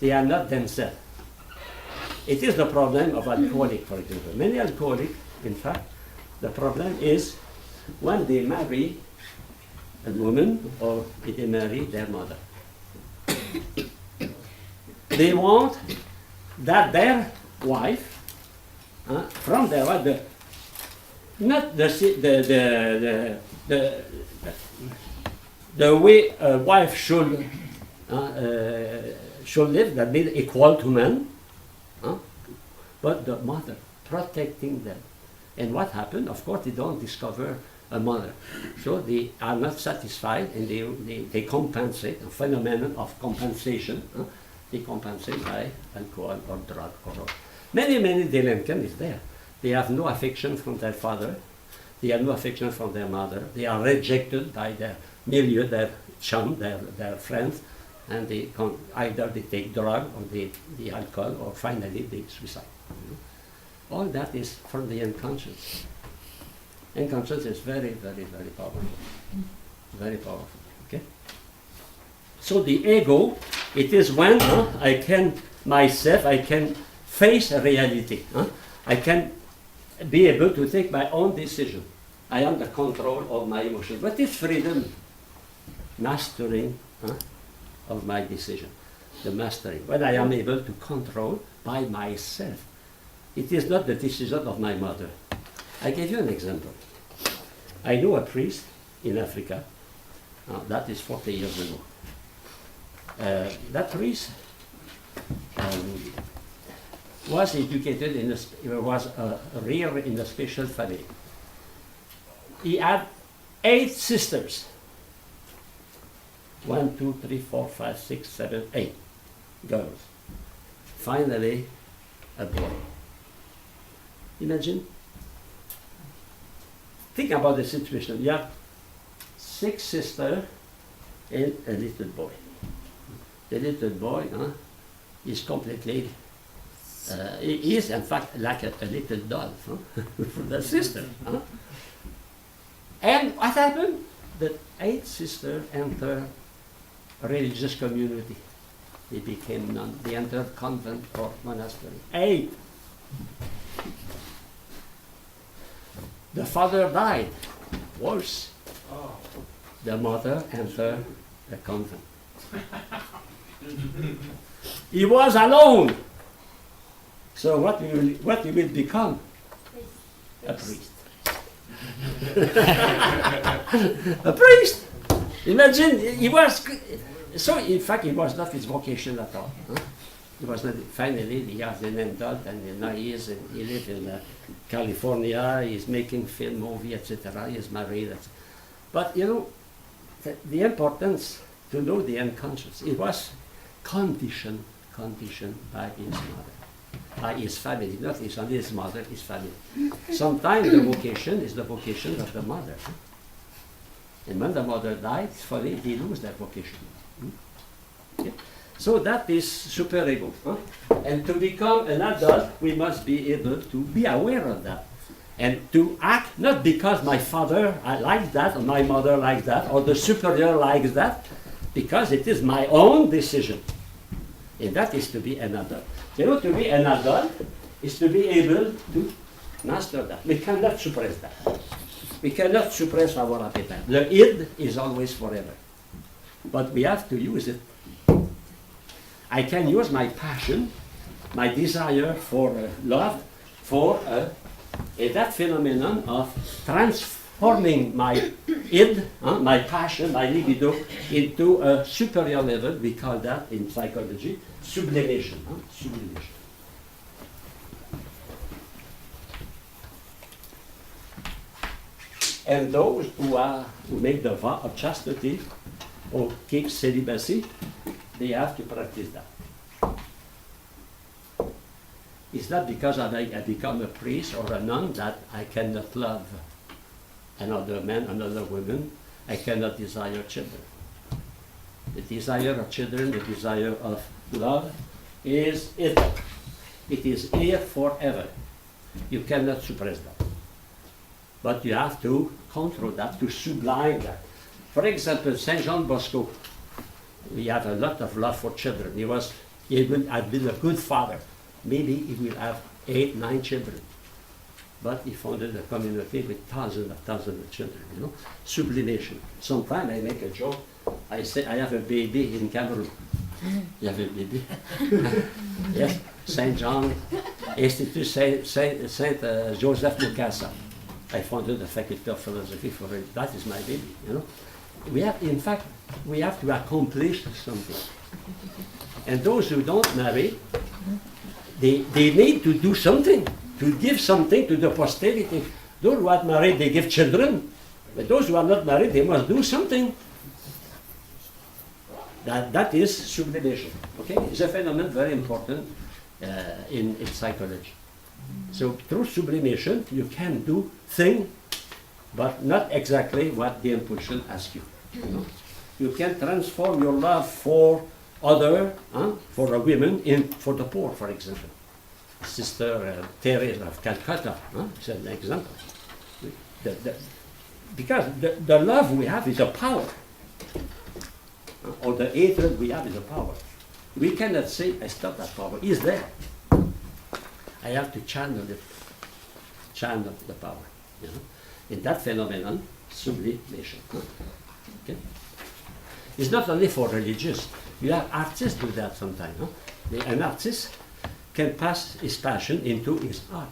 They are not themselves. It is the problem of alcoholic, for example. Many alcoholics, in fact, the problem is when they marry a woman or they marry their mother. They want that their wife, from their wife, not the way a wife should live, that means equal to men, but the mother protecting them. And what happened? Of course, they don't discover a mother, so they are not satisfied, and they compensate. A phenomenon of compensation. They compensate by alcohol or drug or many delinquents is there. They have no affection from their father. They have no affection from their mother. They are rejected by their milieu, their chum, their friends, and either they take drug or the alcohol, or finally they suicide. All that is from the unconscious. Unconscious is very powerful. Very powerful. Okay. So the ego, it is when I can face a reality. I can be able to take my own decision. I am the control of my emotions. What is freedom? Mastering of my decision. The mastering. When I am able to control by myself. It is not the decision of my mother. I give you an example. I know a priest in Africa. That is 40 years ago. That priest was educated was reared in a special family. He had 8 sisters. 1, 2, 3, 4, 5, 6, 7, 8 girls. Finally, a boy. Imagine. Think about the situation. You have 6 sisters and a little boy. The little boy is completely, he is in fact like a little doll from the sister. And what happened? The 8 sisters entered a religious community. They became nuns. They entered convent or monastery. 8. The father died. Worse. The mother entered the convent. He was alone. So what he will become? A priest. A priest. Imagine, he was. So in fact, it was not his vocation at all. He was not. Finally, he has an adult, and now he lives in California. He's making film, movie, etc. He is married. But you know, the importance to know the unconscious. It was conditioned by his mother, by his family, not only his mother, his family. Sometimes the vocation is the vocation of the mother. And when the mother died, finally they lose their vocation. Okay? So that is superego. And to become an adult, we must be able to be aware of that. And to act not because my father likes that, or my mother likes that, or the superior likes that, because it is my own decision. And that is to be an adult. You know, to be an adult is to be able to master that. We cannot suppress that. We cannot suppress our appetite. The id is always forever. But we have to use it. I can use my passion, my desire for love, for that phenomenon of transforming my id, my passion, my libido, into a superior level. We call that in psychology sublimation. Sublimation. And those who make the vow of chastity or keep celibacy, they have to practice that. It's not because I become a priest or a nun that I cannot love another man, another woman. I cannot desire children. The desire of children, the desire of love is it. It is here forever. You cannot suppress that. But you have to control that, to sublime that. For example, Saint John Bosco, we have a lot of love for children. He had been a good father. Maybe he will have 8, 9 children. But he founded a community with thousands of children, you know. Sublimation. Sometimes I make a joke. I say, I have a baby in Cameroon. You have a baby? Yes, Saint John Institute, Saint Joseph Mukasa. I founded the Faculty of Philosophy for it. That is my baby, you know. In fact, we have to accomplish something. And those who don't marry, they need to do something, to give something to the posterity. Those who are married, they give children. But those who are not married, they must do something. That is sublimation. Okay? It's a phenomenon very important in psychology. So through sublimation, you can do things, but not exactly what the impulsion asks you. You know? You can transform your love for for a woman, for the poor, for example. Sister Teresa of Calcutta is an example. Because the love we have is a power, or the hatred we have is a power. We cannot say, I stop that power. It's there. I have to channel the power. You know? In that phenomenon, sublimation. Okay? It's not only for religious. You have artists do that sometimes. An artist can pass his passion into his art.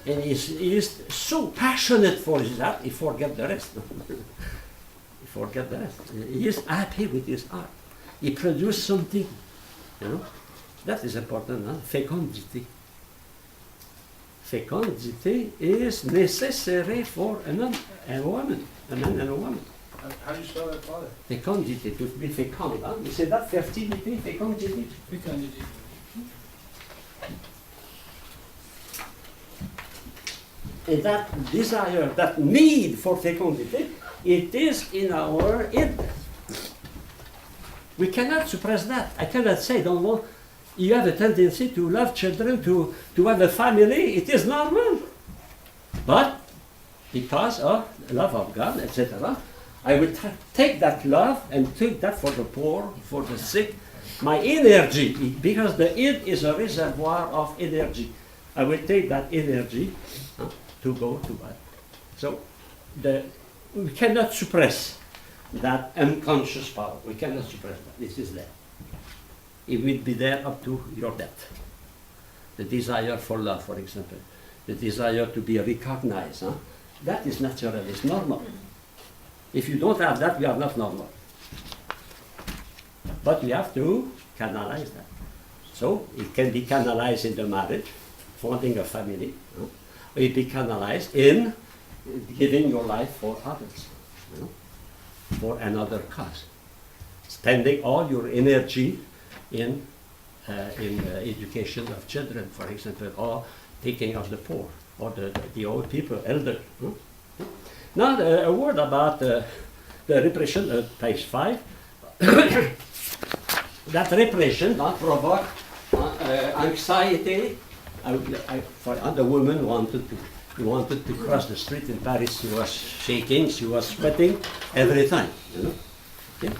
And he is so passionate for his art, he forgets the rest. He forgets the rest. He is happy with his art. He produces something. You know? That is important. Fecundity. Fecundity is necessary for a woman, a man and a woman. How do you spell that, Father? Fecundity, to be fecund. You say that fertility, fecundity? Fecundity. And that desire, that need for fecundity, it is in our id. We cannot suppress that. I cannot say, don't want. You have a tendency to love children, to have a family. It is normal. But because of the love of God, etc., I will take that love and take that for the poor, for the sick. My energy, because the id is a reservoir of energy. I will take that energy to go to God. So we cannot suppress that unconscious power. We cannot suppress that. It is there. It will be there up to your death. The desire for love, for example. The desire to be recognized. That is natural, it's normal. If you don't have that, you are not normal. But you have to canalize that. So it can be canalized in the marriage, founding a family. It can be canalized in giving your life for others, for another cause. Spending all your energy in education of children, for example, or taking of the poor, or the old people, elder. Now a word about the repression, page 5. That repression provoked anxiety. The woman wanted to cross the street in Paris. She was shaking, she was sweating every time. Okay?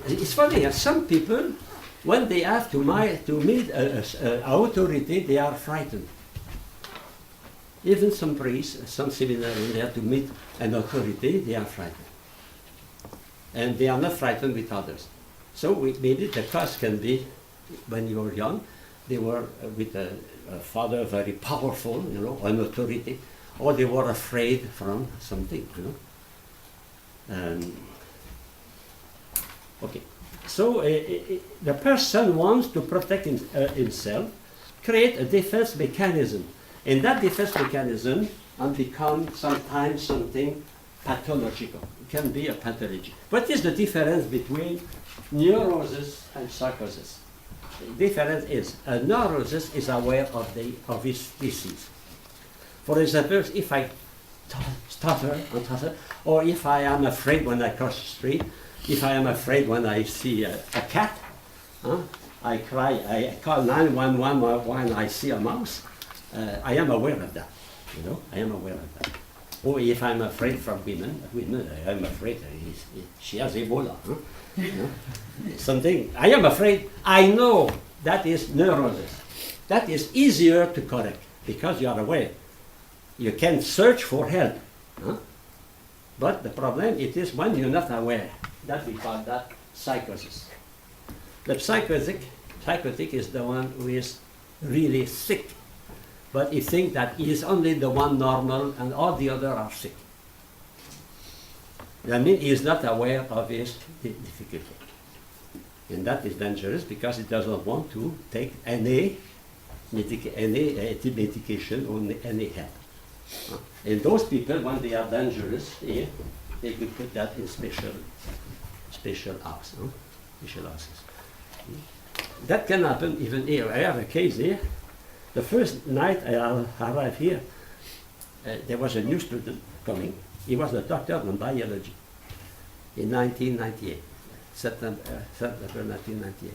It's funny, some people, when they have to meet an authority, they are frightened. Even some priests, some seminarians, they have to meet an authority, they are frightened. And they are not frightened with others. So maybe the cause can be, when you were young, they were with a father very powerful, an authority, or they were afraid from something, Okay, so the person wants to protect himself, create a defense mechanism. And that defense mechanism becomes sometimes something pathological. It can be a pathology. What is the difference between neurosis and psychosis? The difference is a neurosis is aware of his species. For example, if I stutter, or if I am afraid when I cross the street, if I am afraid when I see a cat, I cry, I call 911 when I see a mouse. I am aware of that. I am aware of that. Or if I'm afraid from women, I'm afraid she has Ebola. Huh? Something, I am afraid, I know that is neurosis. That is easier to correct because you are aware. You can search for help. Huh? But the problem it is when you're not aware. That we call that psychosis. The psychotic is the one who is really sick. But he thinks that he is only the one normal and all the others are sick. That means he is not aware of his difficulty. And that is dangerous because he does not want to take any medication or any help. And those people, when they are dangerous, they will put that in special house, special houses. That can happen even here. I have a case here. The first night I arrived here, there was a new student coming. He was a doctor on biology in 1998, September 1998.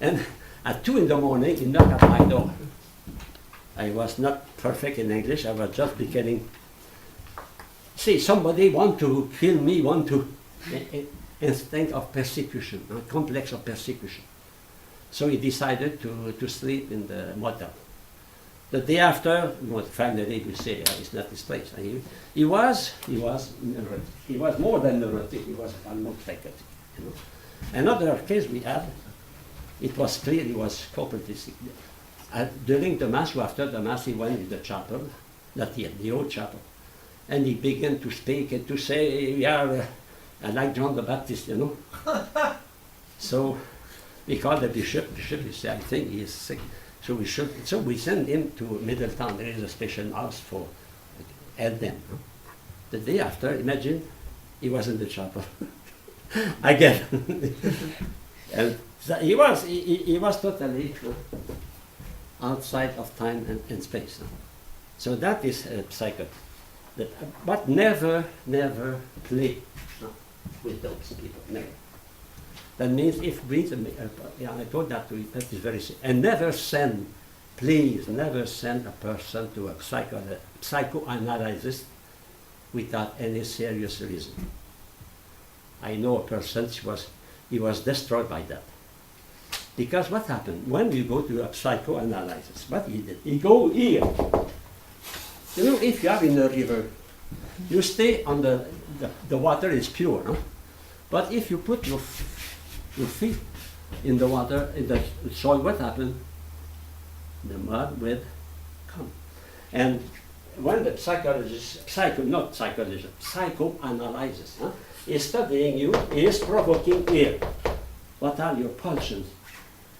And at 2 in the morning, he knocked at my door. I was not perfect in English. I was just beginning. See, somebody want to kill me, instinct of persecution, a complex of persecution. So he decided to sleep in the motel. The day after, finally we say it's not his place. He was neurotic. He was more than neurotic. He was almost psychotic. Another case we had, it was clear he was corporately sick. During the mass, or after the mass, he went in the chapel, not here, the old chapel, and he began to speak and to say, "Yeah, I like John the Baptist, So we called the bishop. Bishop, he said, "I think he is sick." So we send him to Middletown. There is a special house for them. The day after, imagine, he was in the chapel again, and so he was totally outside of time and space. So that is psychotic. But never play with those people. Never. That means if we, I told that to you, that is very serious. And never send, please, never send a person to a psychoanalysis without any serious reason. I know a person, he was destroyed by that. Because what happened? When you go to a psychoanalysis, what he did? He go here. If you are in a river, you stay on the water is pure, no? But if you put your feet in the water, in the soil, what happened? The mud will come. And when the psychoanalysis is studying you, he is provoking here. What are your pulsions?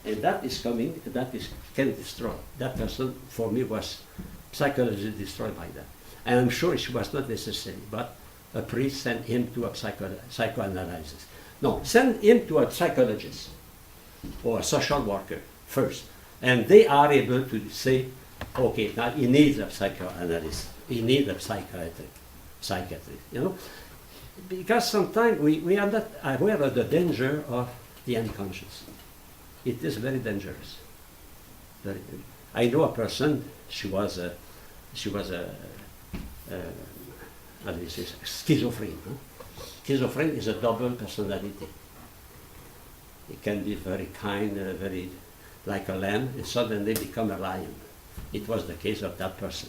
And that is coming, can destroy. That person, for me, was psychologically destroyed by that. And I'm sure it was not necessary, but a priest sent him to a psychoanalysis. No, send him to a psychologist or a social worker first. And they are able to say, okay, now he needs a psychoanalyst, he needs a psychiatrist, Because sometimes we are not aware of the danger of the unconscious. It is very dangerous. Very dangerous. I know a person, she was a how do you say, schizophrenic. Schizophrenic is a double personality. It can be very kind, very like a lamb, and suddenly become a lion. It was the case of that person.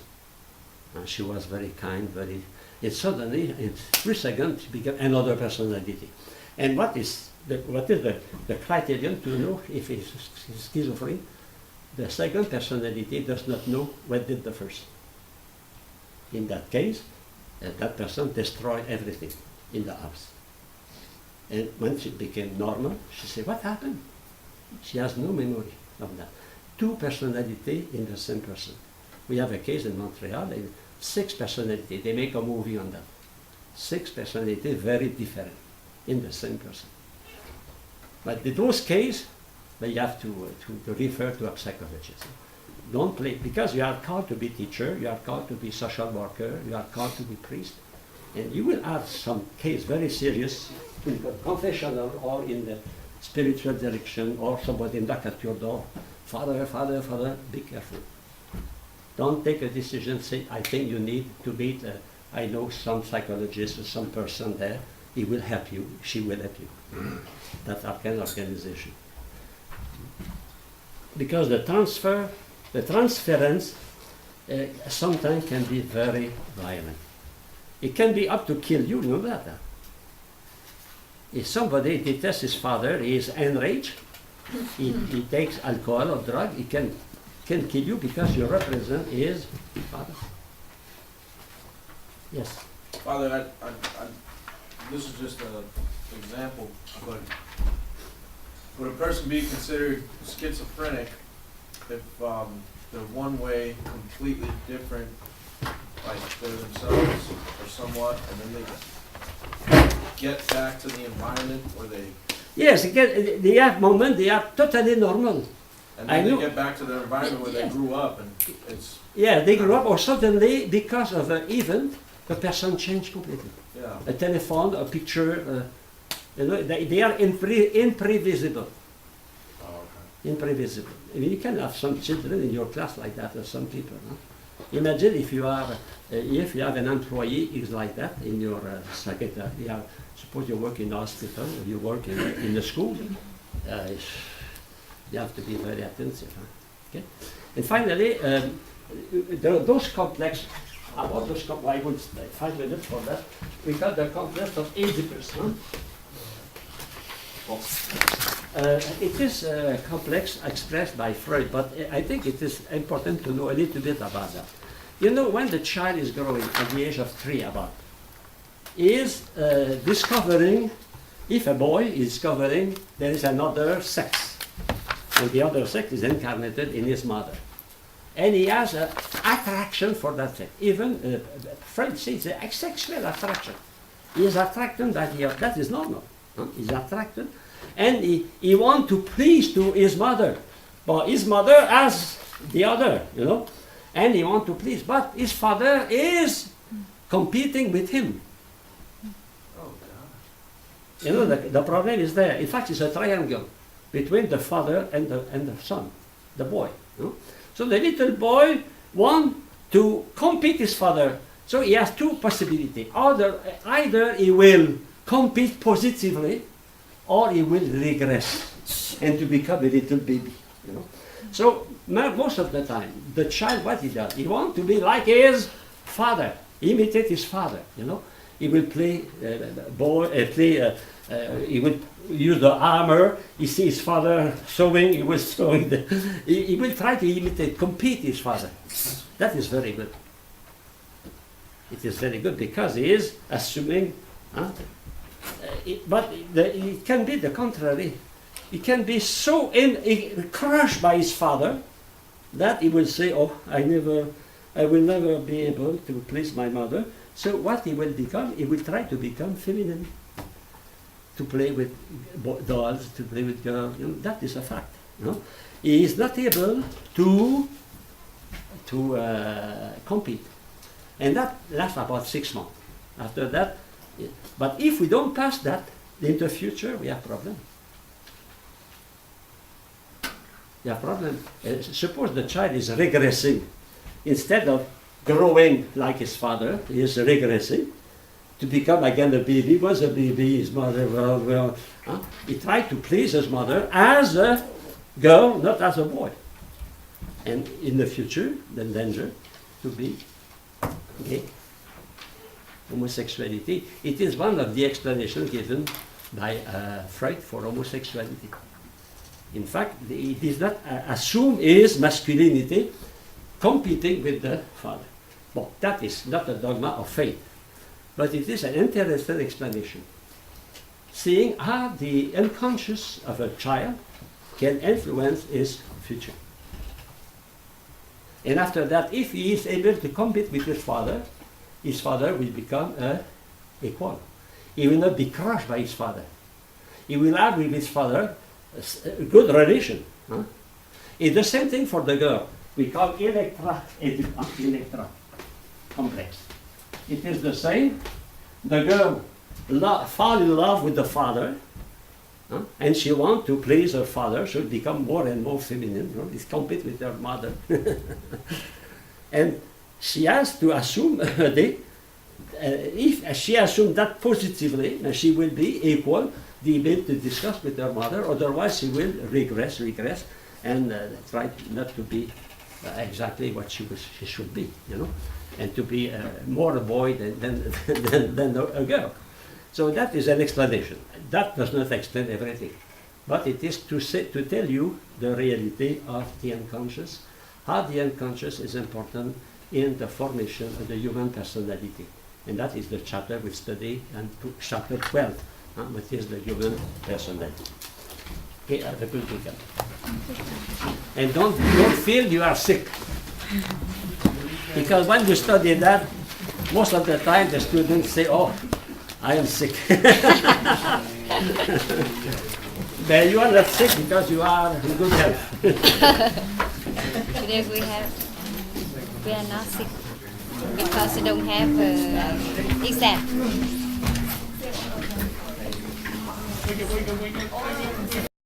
She was very kind, and suddenly, in 3 seconds, she became another personality. And what is the criterion to know if he's schizophrenic? The second personality does not know what did the first. In that case, that person destroyed everything in the house. And when she became normal, she said, what happened? She has no memory of that. 2 personalities in the same person. We have a case in Montreal, 6 personalities. They make a movie on that. 6 personalities, very different, in the same person. But in those cases, you have to refer to a psychologist. Don't play, because you are called to be teacher, you are called to be social worker, you are called to be priest, and you will have some case very serious in the confessional or in the spiritual direction, or somebody knock at your door, Father, be careful. Don't take a decision, say, I think you need to meet, I know some psychologist or some person there, he will help you, she will help you. That's our kind of organization. Because the transference sometimes can be very violent. It can be up to kill you, you know that. If somebody detests his father, he is enraged, he takes alcohol or drug, he can kill you because you represent his father. Yes. Father, this is just an example, but would a person be considered schizophrenic if they're one way, completely different, like they're themselves or somewhat, and then they get back to the environment where they... Yes, they have moments, they are totally normal. And then they get back to their environment where they grew up, and it's... Yeah, they grew up, or suddenly, because of an event, the person changed completely. Yeah. A telephone, a picture, you know, they are imprevisible. Oh, okay. Imprevisible. I mean, you can have some children in your class like that, or some people. Huh? Imagine if you have an employee who's like that in your psychiatry. Suppose you work in a hospital, or you work in a school. You have to be very attentive. Huh? Okay? And finally, those complex. About those complex, I would stay 5 minutes for that. We got the complex of Oedipus. Huh? It is complex expressed by Freud, but I think it is important to know a little bit about that. You know, when the child is growing at the age of 3 about, is discovering, if a boy is discovering there is another sex, and the other sex is incarnated in his mother. And he has an attraction for that sex. Even Freud says a sexual attraction. He is attracted that is normal. Huh? He's attracted. And he wants to please to his mother. But his mother has the other, you know. And he wants to please. But his father is competing with him. Oh, God. You know, the problem is there. In fact, it's a triangle between the father and the son, the boy. You know? So the little boy wants to compete his father. So he has two possibilities. Either he will compete positively, or he will regress and to become a little baby. You know? So most of the time, the child, what he does, he wants to be like his father, imitate his father. You know, he will play he will use the armor. He sees his father sewing. He will sewing. He will try to imitate, compete his father. That is very good. It is very good because he is assuming. But it can be the contrary. He can be so crushed by his father that he will say, "Oh, I will never be able to please my mother." So what he will become? He will try to become feminine, to play with dolls, to play with girls. You know, that is a fact. You know? He is not able to compete, and that lasts about 6 months. After that, but if we don't pass that in the future, we have problem. We have problem. Suppose the child is regressing, instead of growing like his father, he is regressing to become again a baby. Was a baby, his mother, he tried to please his mother as a girl, not as a boy. And in the future, the danger to be gay. Homosexuality. It is one of the explanations given by Freud for homosexuality. In fact, it is not assume his masculinity competing with the father. Well, that is not a dogma of faith, but it is an interesting explanation. Seeing how the unconscious of a child can influence his future. And after that, if he is able to compete with his father will become equal. He will not be crushed by his father. He will have with his father a good relation. Huh? It's the same thing for the girl. We call Electra complex. It is the same. The girl fall in love with the father, and she wants to please her father, so become more and more feminine. It's compete with her mother. And she has to assume if she assumes that positively, she will be equal, able to discuss with her mother. Otherwise, she will regress, and try not to be exactly what she should be, and to be more a boy than a girl. So that is an explanation. That does not explain everything, but it is to tell you the reality of the unconscious, how the unconscious is important in the formation of the human personality. And that is the chapter we study, and chapter 12, which is the human personality. Okay, Republican. And don't feel you are sick. Because when you study that, most of the time the students say, oh, I am sick. But you are not sick because you are in good health. Today we are not sick because we don't have exam.